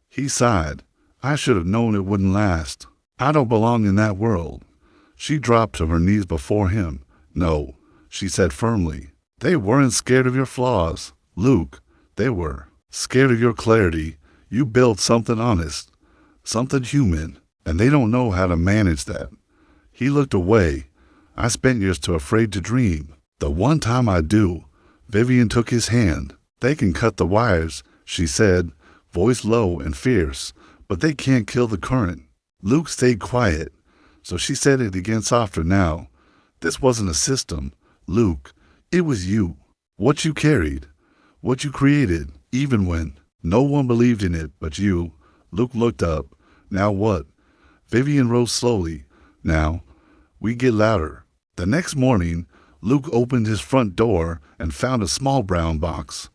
He sighed. "I should have known it wouldn't last. I don't belong in that world." She dropped to her knees before him. "No," she said firmly. "They weren't scared of your flaws, Luke. They were scared of your clarity. You built something honest, something human, and they don't know how to manage that." He looked away. "I spent years too afraid to dream. The one time I do." Vivian took his hand. "They can cut the wires," she said, voice low and fierce, "but they can't kill the current." Luke stayed quiet, so she said it again softer now. "This wasn't a system, Luke. It was you. What you carried. What you created, even when no one believed in it but you." Luke looked up. "Now what?" Vivian rose slowly. "Now, we get louder." The next morning, Luke opened his front door and found a small brown box.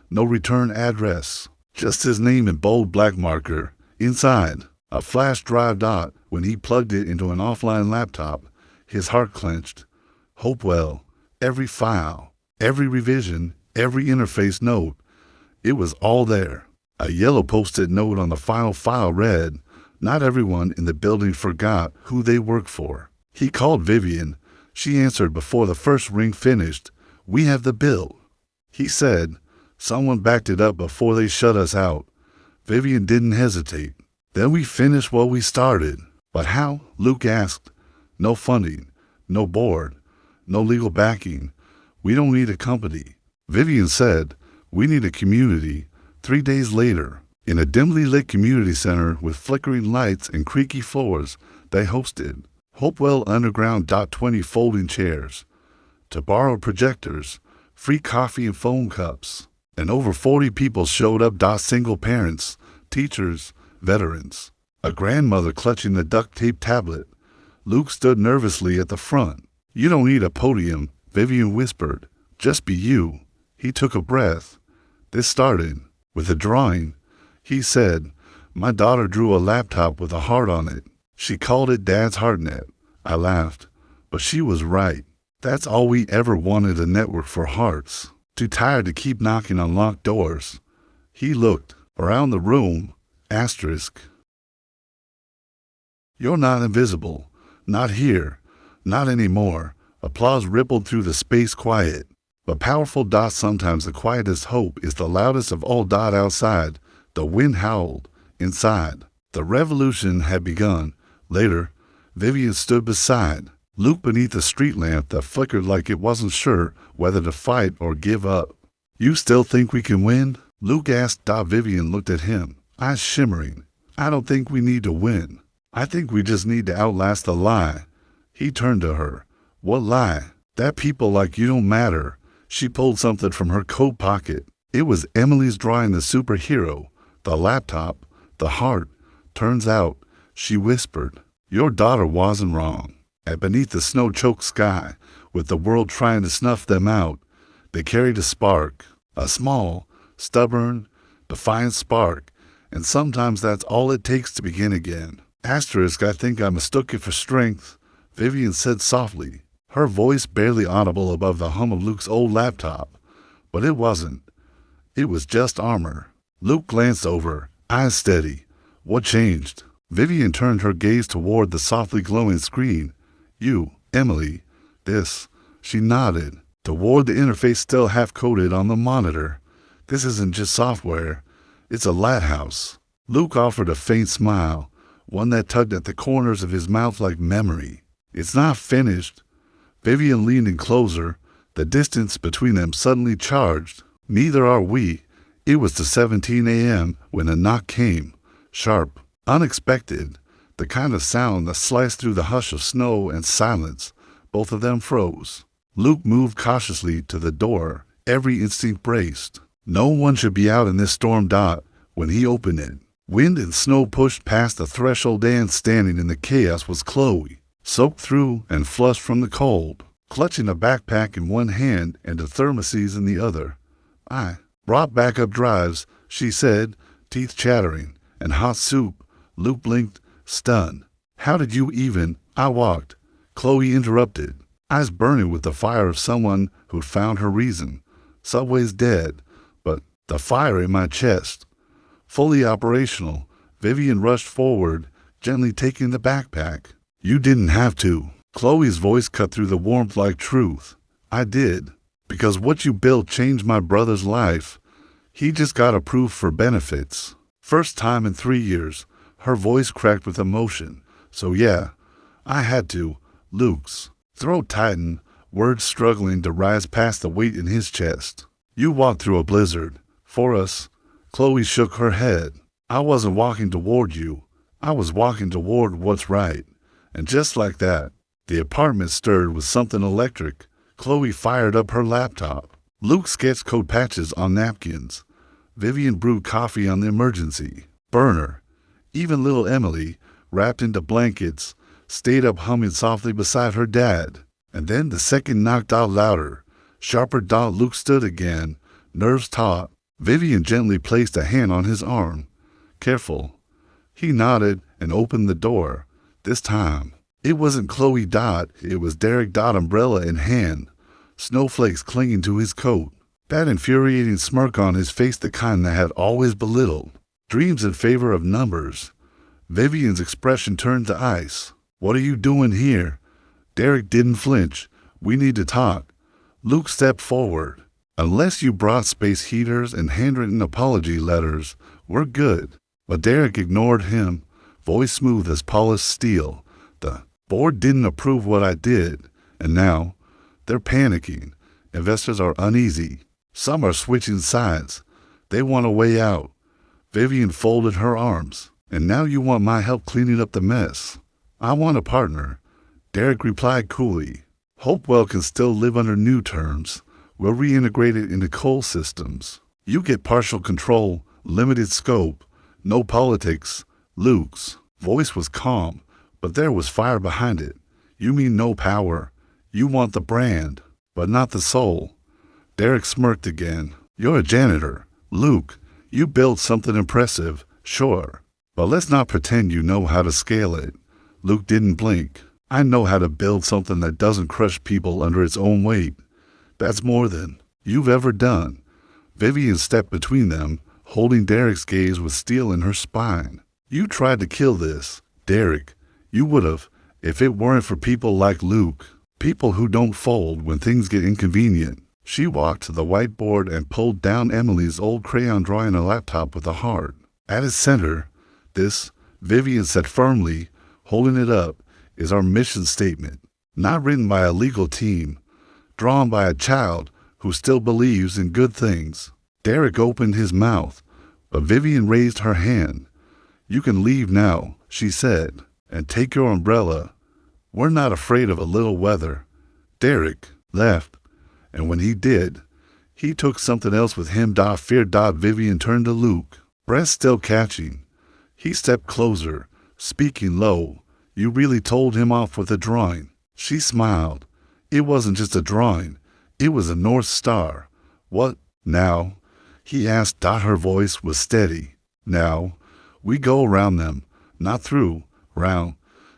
No return address. Just his name in bold black marker. Inside, a flash drive. When he plugged it into an offline laptop, his heart clenched. Hopewell. Every file, every revision, every interface note. It was all there. A yellow post-it note on the file read, "Not everyone in the building forgot who they worked for." He called Vivian. She answered before the first ring finished. "We have the bill," he said. "Someone backed it up before they shut us out." Vivian didn't hesitate. "Then we finished what we started." "But how?" Luke asked. "No funding, no board, no legal backing. We don't need a company." Vivian said, "We need a community." 3 days later, in a dimly lit community center with flickering lights and creaky floors, they hosted Hopewell Underground. 20 folding chairs, to borrow projectors, free coffee and phone cups, and over 40 people showed up. Single parents, teachers, veterans. a grandmother clutching the duct tape tablet. Luke stood nervously at the front. "You don't need a podium," Vivian whispered. "Just be you." He took a breath. "This started with a drawing," he said. "My daughter drew a laptop with a heart on it. She called it Dad's HeartNet." I laughed, but she was right. That's all we ever wanted, a network for hearts. Too tired to keep knocking on locked doors. He looked around the room. Asterisk. "You're not invisible. Not here. Not anymore." Applause rippled through the space quiet. But powerful. Sometimes the quietest hope is the loudest of all. Outside, the wind howled. Inside, the revolution had begun. Later, Vivian stood beside Luke beneath a street lamp that flickered like it wasn't sure whether to fight or give up. "You still think we can win?" Luke asked. Vivian looked at him, eyes shimmering. "I don't think we need to win. I think we just need to outlast the lie." He turned to her. "What lie?" "That people like you don't matter." She pulled something from her coat pocket. It was Emily's drawing, the superhero, the laptop, the heart. "Turns out," she whispered, "your daughter wasn't wrong." And beneath the snow-choked sky, with the world trying to snuff them out, they carried a spark, a small, stubborn, defiant spark, and sometimes that's all it takes to begin again. Asterisk. "I think I mistook it for strength," Vivian said softly, her voice barely audible above the hum of Luke's old laptop. But it wasn't. It was just armor. Luke glanced over, eyes steady. "What changed?" Vivian turned her gaze toward the softly glowing screen. "You, Emily, this." She nodded toward the interface still half-coded on the monitor. "This isn't just software. It's a lighthouse." Luke offered a faint smile, one that tugged at the corners of his mouth like memory. "It's not finished." Vivian leaned in closer, the distance between them suddenly charged. "Neither are we." It was to 17 a.m. when a knock came, sharp, unexpected, the kind of sound that sliced through the hush of snow and silence. Both of them froze. Luke moved cautiously to the door, every instinct braced. No one should be out in this storm. When he opened it, wind and snow pushed past the threshold, and standing in the chaos was Chloe, soaked through and flushed from the cold, clutching a backpack in one hand and the thermoses in the other. "I brought backup drives," she said, teeth chattering, "and hot soup." Luke blinked, stunned. "How did you even—" "I walked," Chloe interrupted, eyes burning with the fire of someone who'd found her reason. "Subway's dead, but the fire in my chest." Fully operational, Vivian rushed forward, gently taking the backpack. "You didn't have to." Chloe's voice cut through the warmth like truth. "I did, because what you built changed my brother's life. He just got approved for benefits. First time in 3 years." Her voice cracked with emotion. "So yeah, I had to." Luke's throat tightened, words struggling to rise past the weight in his chest. "You walked through a blizzard. For us." Chloe shook her head. "I wasn't walking toward you. I was walking toward what's right." And just like that, the apartment stirred with something electric. Chloe fired up her laptop. Luke sketched code patches on napkins. Vivian brewed coffee on the emergency burner. Even little Emily, wrapped into blankets, stayed up humming softly beside her dad. And then the second knocked out louder, sharper. Luke stood again, nerves taut. Vivian gently placed a hand on his arm. "Careful." He nodded and opened the door. This time, it wasn't Chloe. It was Derek. Umbrella in hand, snowflakes clinging to his coat. That infuriating smirk on his face, the kind that had always belittled dreams in favor of numbers. Vivian's expression turned to ice. "What are you doing here?" Derek didn't flinch. "We need to talk." Luke stepped forward. "Unless you brought space heaters and handwritten apology letters, we're good." But Derek ignored him, voice smooth as polished steel. "The board didn't approve what I did, and now they're panicking. Investors are uneasy. Some are switching sides. They want a way out." Vivian folded her arms. "And now you want my help cleaning up the mess." "I want a partner," Derek replied coolly. "Hopewell can still live under new terms. We'll reintegrate it into coal systems. You get partial control, limited scope, no politics." Luke's Voice was calm, but there was fire behind it. You mean no power. You want the brand, but not the soul. Derek smirked again. You're a janitor. Luke, you built something impressive, sure. But let's not pretend you know how to scale it. Luke didn't blink. I know how to build something that doesn't crush people under its own weight. That's more than you've ever done. Vivian stepped between them, holding Derek's gaze with steel in her spine. You tried to kill this, Derek. You would have, if it weren't for people like Luke. People who don't fold when things get inconvenient. She walked to the whiteboard and pulled down Emily's old crayon drawing a laptop with a heart. At its center, this, Vivian said firmly, holding it up, is our mission statement. Not written by a legal team, drawn by a child who still believes in good things. Derek opened his mouth, but Vivian raised her hand. You can leave now, she said, and take your umbrella. We're not afraid of a little weather. Derek left, and when he did, he took something else with him. Fear. Vivian turned to Luke, breath still catching. He stepped closer, speaking low. You really told him off with a drawing. She smiled. It wasn't just a drawing. It was a North Star. What now? He asked. Her voice was steady. Now, we go around them, not through, round.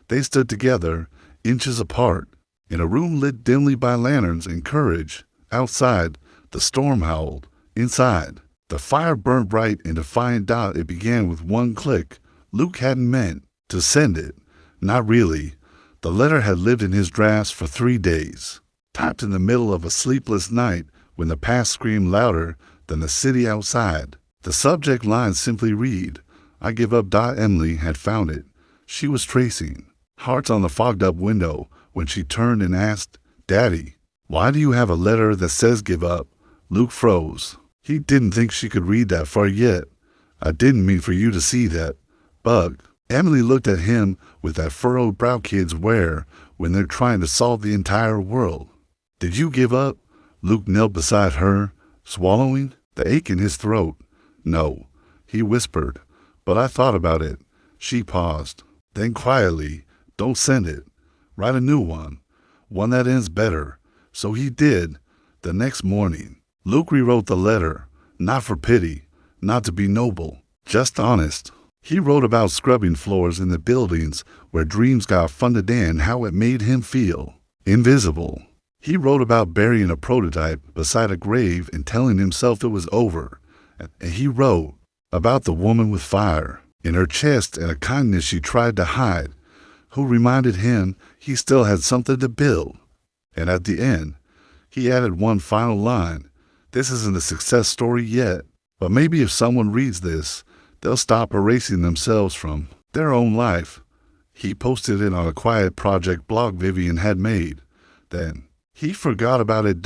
They stood together, inches apart, in a room lit dimly by lanterns and courage. Outside, the storm howled. Inside, the fire burned bright and defiant. It began with one click. Luke hadn't meant to send it. Not really. The letter had lived in his drafts for 3 days, typed in the middle of a sleepless night when the past screamed louder than the city outside. The subject line simply read, I give up. Emily had found it. She was tracing hearts on the fogged-up window when she turned and asked, Daddy, why do you have a letter that says give up? Luke froze. He didn't think she could read that far yet. I didn't mean for you to see that. Bug. Emily looked at him with that furrowed brow kids wear when they're trying to solve the entire world. Did you give up? Luke knelt beside her, swallowing, the ache in his throat. No, he whispered, but I thought about it. She paused. Then quietly, don't send it. Write a new one that ends better. So he did. The next morning, Luke rewrote the letter, not for pity, not to be noble, just honest. He wrote about scrubbing floors in the buildings where dreams got funded and how it made him feel invisible. He wrote about burying a prototype beside a grave and telling himself it was over. And he wrote about the woman with fire in her chest and a kindness she tried to hide, who reminded him he still had something to build. And at the end, he added one final line. This isn't a success story yet, but maybe if someone reads this, they'll stop erasing themselves from their own life. He posted it on a quiet project blog Vivian had made. Then he forgot about it.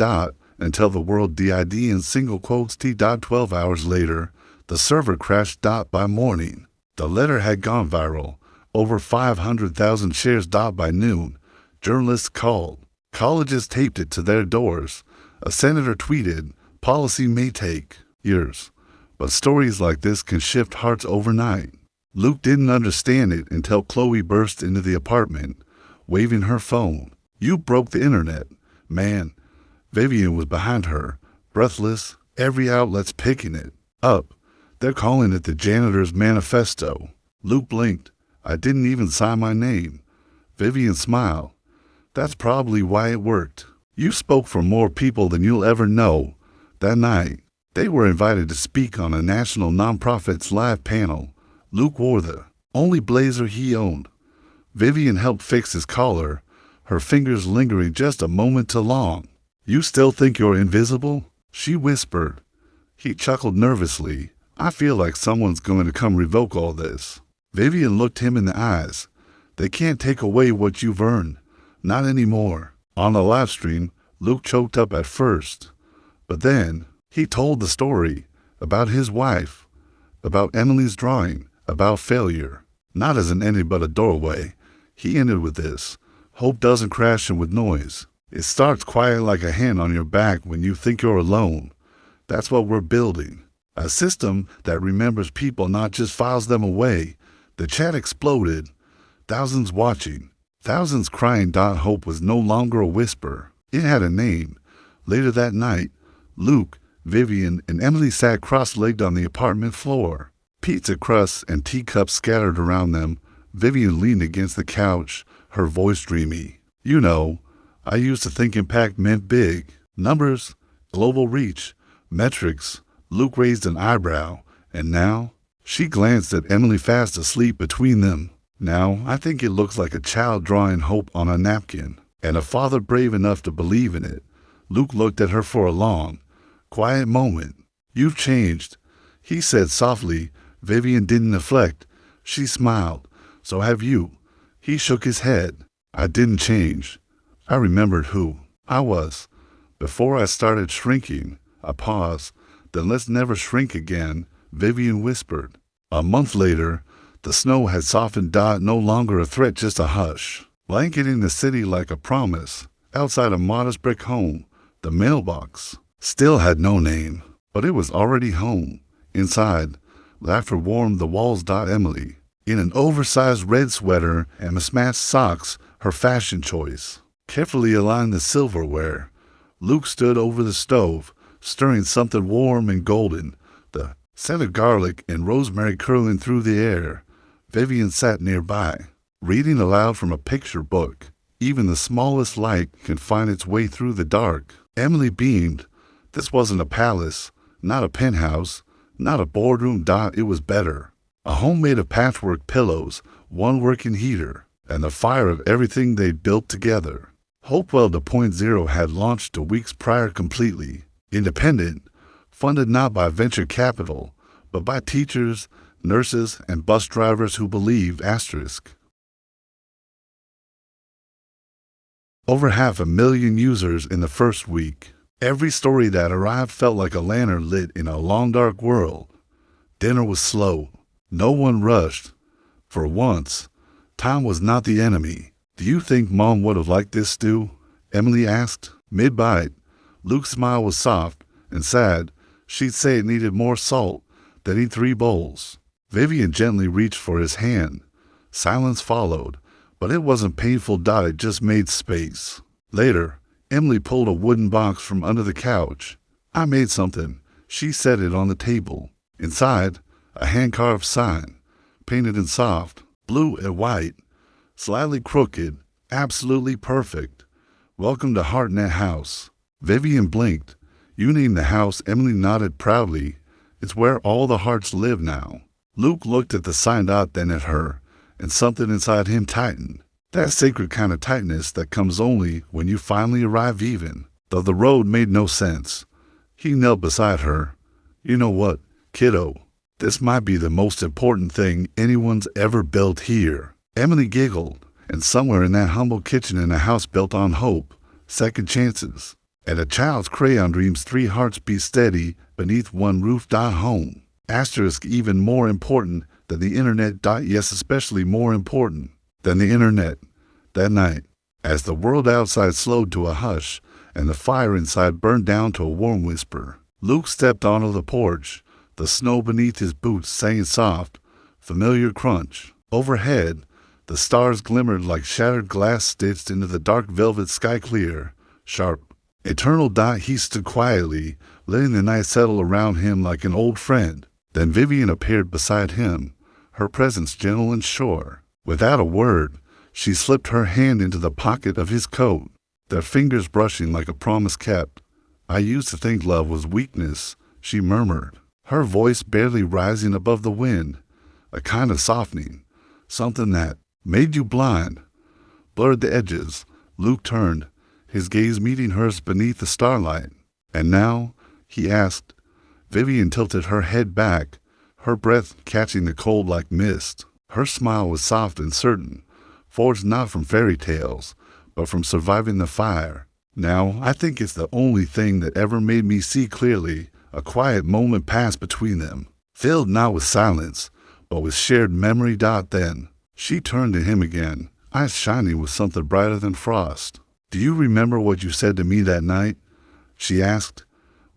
Until the world did in single quotes T. 12 hours later, the server crashed. By morning, the letter had gone viral. Over 500,000 shares. By noon, journalists called. Colleges taped it to their doors. A senator tweeted, policy may take years, but stories like this can shift hearts overnight. Luke didn't understand it until Chloe burst into the apartment, waving her phone. You broke the internet, man. Vivian was behind her, breathless, every outlet's picking it up. They're calling it the janitor's manifesto. Luke blinked. I didn't even sign my name. Vivian smiled. That's probably why it worked. You spoke for more people than you'll ever know. That night, they were invited to speak on a national nonprofit's live panel. Luke wore the only blazer he owned. Vivian helped fix his collar, her fingers lingering just a moment too long. You still think you're invisible? She whispered. He chuckled nervously. I feel like someone's going to come revoke all this. Vivian looked him in the eyes. They can't take away what you've earned. Not anymore. On the live stream, Luke choked up at first. But then, he told the story about his wife, about Emily's drawing, about failure. Not as an ending but a doorway. He ended with this. Hope doesn't crash in with noise. It starts quiet like a hand on your back when you think you're alone. That's what we're building. A system that remembers people, not just files them away. The chat exploded, thousands watching, thousands crying. Hope was no longer a whisper. It had a name. Later that night, Luke, Vivian, and Emily sat cross-legged on the apartment floor. Pizza crusts and teacups scattered around them. Vivian leaned against the couch, her voice dreamy. You know, I used to think impact meant big. Numbers, global reach, metrics. Luke raised an eyebrow, and now? She glanced at Emily fast asleep between them. Now, I think it looks like a child drawing hope on a napkin, and a father brave enough to believe in it. Luke looked at her for a long, quiet moment. You've changed, he said softly. Vivian didn't deflect. She smiled. So have you. He shook his head. I didn't change. I remembered who I was. Before I started shrinking. I paused. Then let's never shrink again, Vivian whispered. A month later, the snow had softened. No longer a threat, just a hush. Blanketing the city like a promise. Outside a modest brick home, the mailbox still had no name, but it was already home. Inside, laughter warmed the walls. Emily, in an oversized red sweater and mismatched socks, her fashion choice, carefully aligned the silverware. Luke stood over the stove, stirring something warm and golden, the scent of garlic and rosemary curling through the air. Vivian sat nearby, reading aloud from a picture book. Even the smallest light can find its way through the dark. Emily beamed. This wasn't a palace, not a penthouse, not a boardroom. It was better. A home made of patchwork pillows, one working heater, and the fire of everything they'd built together. Hopewell 2.0 had launched 2 weeks prior, completely independent, funded not by venture capital, but by teachers, nurses, and bus drivers who believed. Over 500,000 users in the first week. Every story that arrived felt like a lantern lit in a long dark world. Dinner was slow. No one rushed. For once, time was not the enemy. Do you think Mom would have liked this stew? Emily asked. Mid-bite, Luke's smile was soft and sad. She'd say it needed more salt. Then eat 3 bowls. Vivian gently reached for his hand. Silence followed, but it wasn't painful. It just made space. Later, Emily pulled a wooden box from under the couch. I made something. She set it on the table. Inside, a hand-carved sign, painted in soft blue and white, slightly crooked, absolutely perfect. Welcome to Heartnet House. Vivian blinked. You named the house. Emily nodded proudly. It's where all the hearts live now. Luke looked at the sign, then at her, and something inside him tightened. That sacred kind of tightness that comes only when you finally arrive, even though the road made no sense. He knelt beside her. You know what, kiddo? This might be the most important thing anyone's ever built here. Emily giggled, and somewhere in that humble kitchen in a house built on hope, second chances, and a child's crayon dreams, 3 hearts beat steady beneath one roof. Home. Even more important than the internet. Yes, especially more important than the internet. That night, as the world outside slowed to a hush and the fire inside burned down to a warm whisper, Luke stepped onto the porch. The snow beneath his boots sang soft, familiar crunch. Overhead, the stars glimmered like shattered glass stitched into the dark velvet sky, clear, sharp, eternal. He stood quietly, letting the night settle around him like an old friend. Then Vivian appeared beside him, her presence gentle and sure. Without a word, she slipped her hand into the pocket of his coat, their fingers brushing like a promise kept. I used to think love was weakness, she murmured, her voice barely rising above the wind, a kind of softening, something that made you blind, blurred the edges. Luke turned, his gaze meeting hers beneath the starlight. And now, he asked. Vivian tilted her head back, her breath catching the cold like mist. Her smile was soft and certain, forged not from fairy tales, but from surviving the fire. Now, I think it's the only thing that ever made me see clearly. A quiet moment passed between them, filled not with silence, but with shared memory. Then, she turned to him again, eyes shining with something brighter than frost. Do you remember what you said to me that night? She asked,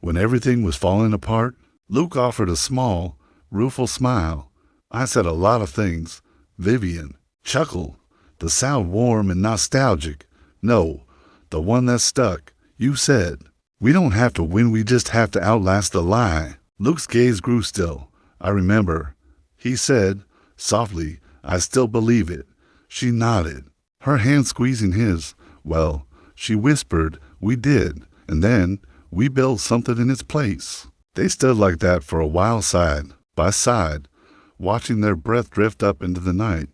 when everything was falling apart. Luke offered a small, rueful smile. I said a lot of things, Vivian. Chuckle. The sound warm and nostalgic. No, the one that stuck. You said, "We don't have to win, we just have to outlast the lie." Luke's gaze grew still. "I remember." He said, softly, "I still believe it." She nodded, her hand squeezing his. "Well," she whispered, "we did, and then we built something in its place." They stood like that for a while, side by side, watching their breath drift up into the night,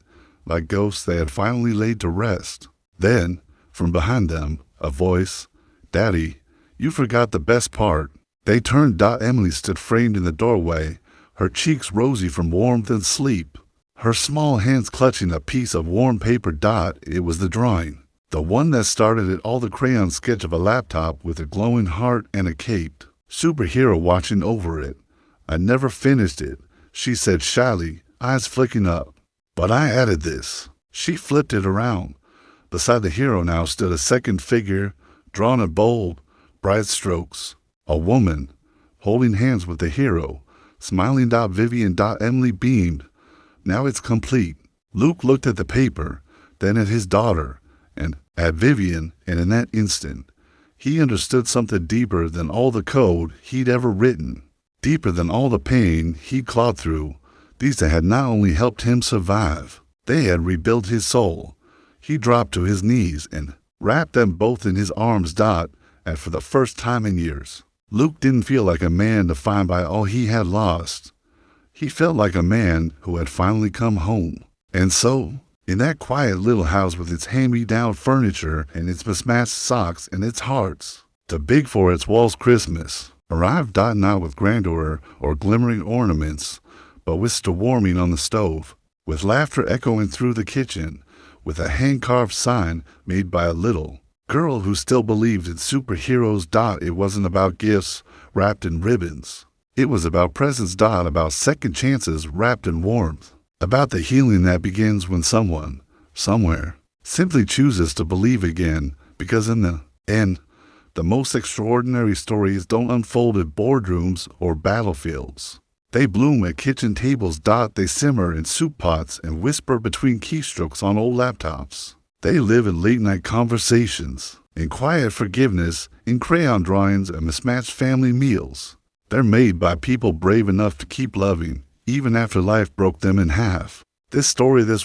like ghosts they had finally laid to rest. Then, from behind them, a voice, "Daddy, you forgot the best part." They turned. Emily stood framed in the doorway, her cheeks rosy from warmth and sleep, her small hands clutching a piece of warm paper. It was the drawing, the one that started it all, the crayon sketch of a laptop with a glowing heart and a caped superhero watching over it. "I never finished it," she said shyly, eyes flicking up. "But I added this." She flipped it around. Beside the hero now stood a second figure, drawn in bold, bright strokes. A woman, holding hands with the hero, smiling. Vivian. Emily beamed. "Now it's complete." Luke looked at the paper, then at his daughter, and at Vivian, and in that instant, he understood something deeper than all the code he'd ever written, deeper than all the pain he'd clawed through. These had not only helped him survive, they had rebuilt his soul. He dropped to his knees and wrapped them both in his arms. And for the first time in years, Luke didn't feel like a man defined by all he had lost. He felt like a man who had finally come home. And so, in that quiet little house with its hand-me-down furniture and its mismatched socks and its hearts, too big for its walls, Christmas arrived. Not with grandeur or glimmering ornaments, but with still warming on the stove, with laughter echoing through the kitchen, with a hand-carved sign made by a little girl who still believed in superheroes. It wasn't about gifts wrapped in ribbons. It was about presents. About second chances wrapped in warmth. About the healing that begins when someone, somewhere, simply chooses to believe again, because in the end, the most extraordinary stories don't unfold at boardrooms or battlefields. They bloom at kitchen tables. They simmer in soup pots and whisper between keystrokes on old laptops. They live in late-night conversations, in quiet forgiveness, in crayon drawings and mismatched family meals. They're made by people brave enough to keep loving, even after life broke them in half. This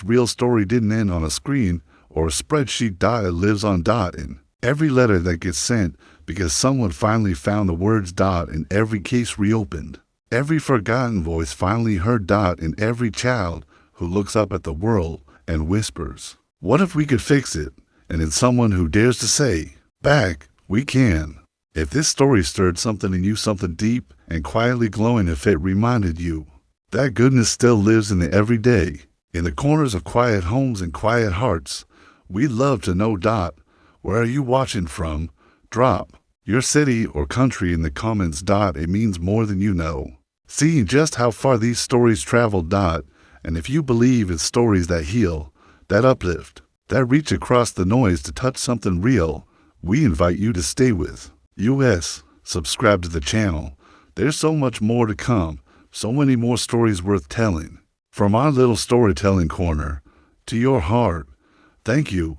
real story didn't end on a screen or a spreadsheet. It lives on. In every letter that gets sent because someone finally found the words. In every case reopened, every forgotten voice finally heard. In every child who looks up at the world and whispers, "What if we could fix it?" And in someone who dares to say, "Back, we can." If this story stirred something in you, something deep and quietly glowing, if it reminded you that goodness still lives in the everyday, in the corners of quiet homes and quiet hearts, we'd love to know. Where are you watching from? Drop your city or country in the comments. It means more than you know. Seeing just how far these stories travel. And if you believe it's stories that heal, that uplift, that reach across the noise to touch something real, we invite you to stay with us. Subscribe to the channel. There's so much more to come, so many more stories worth telling. From our little storytelling corner to your heart, thank you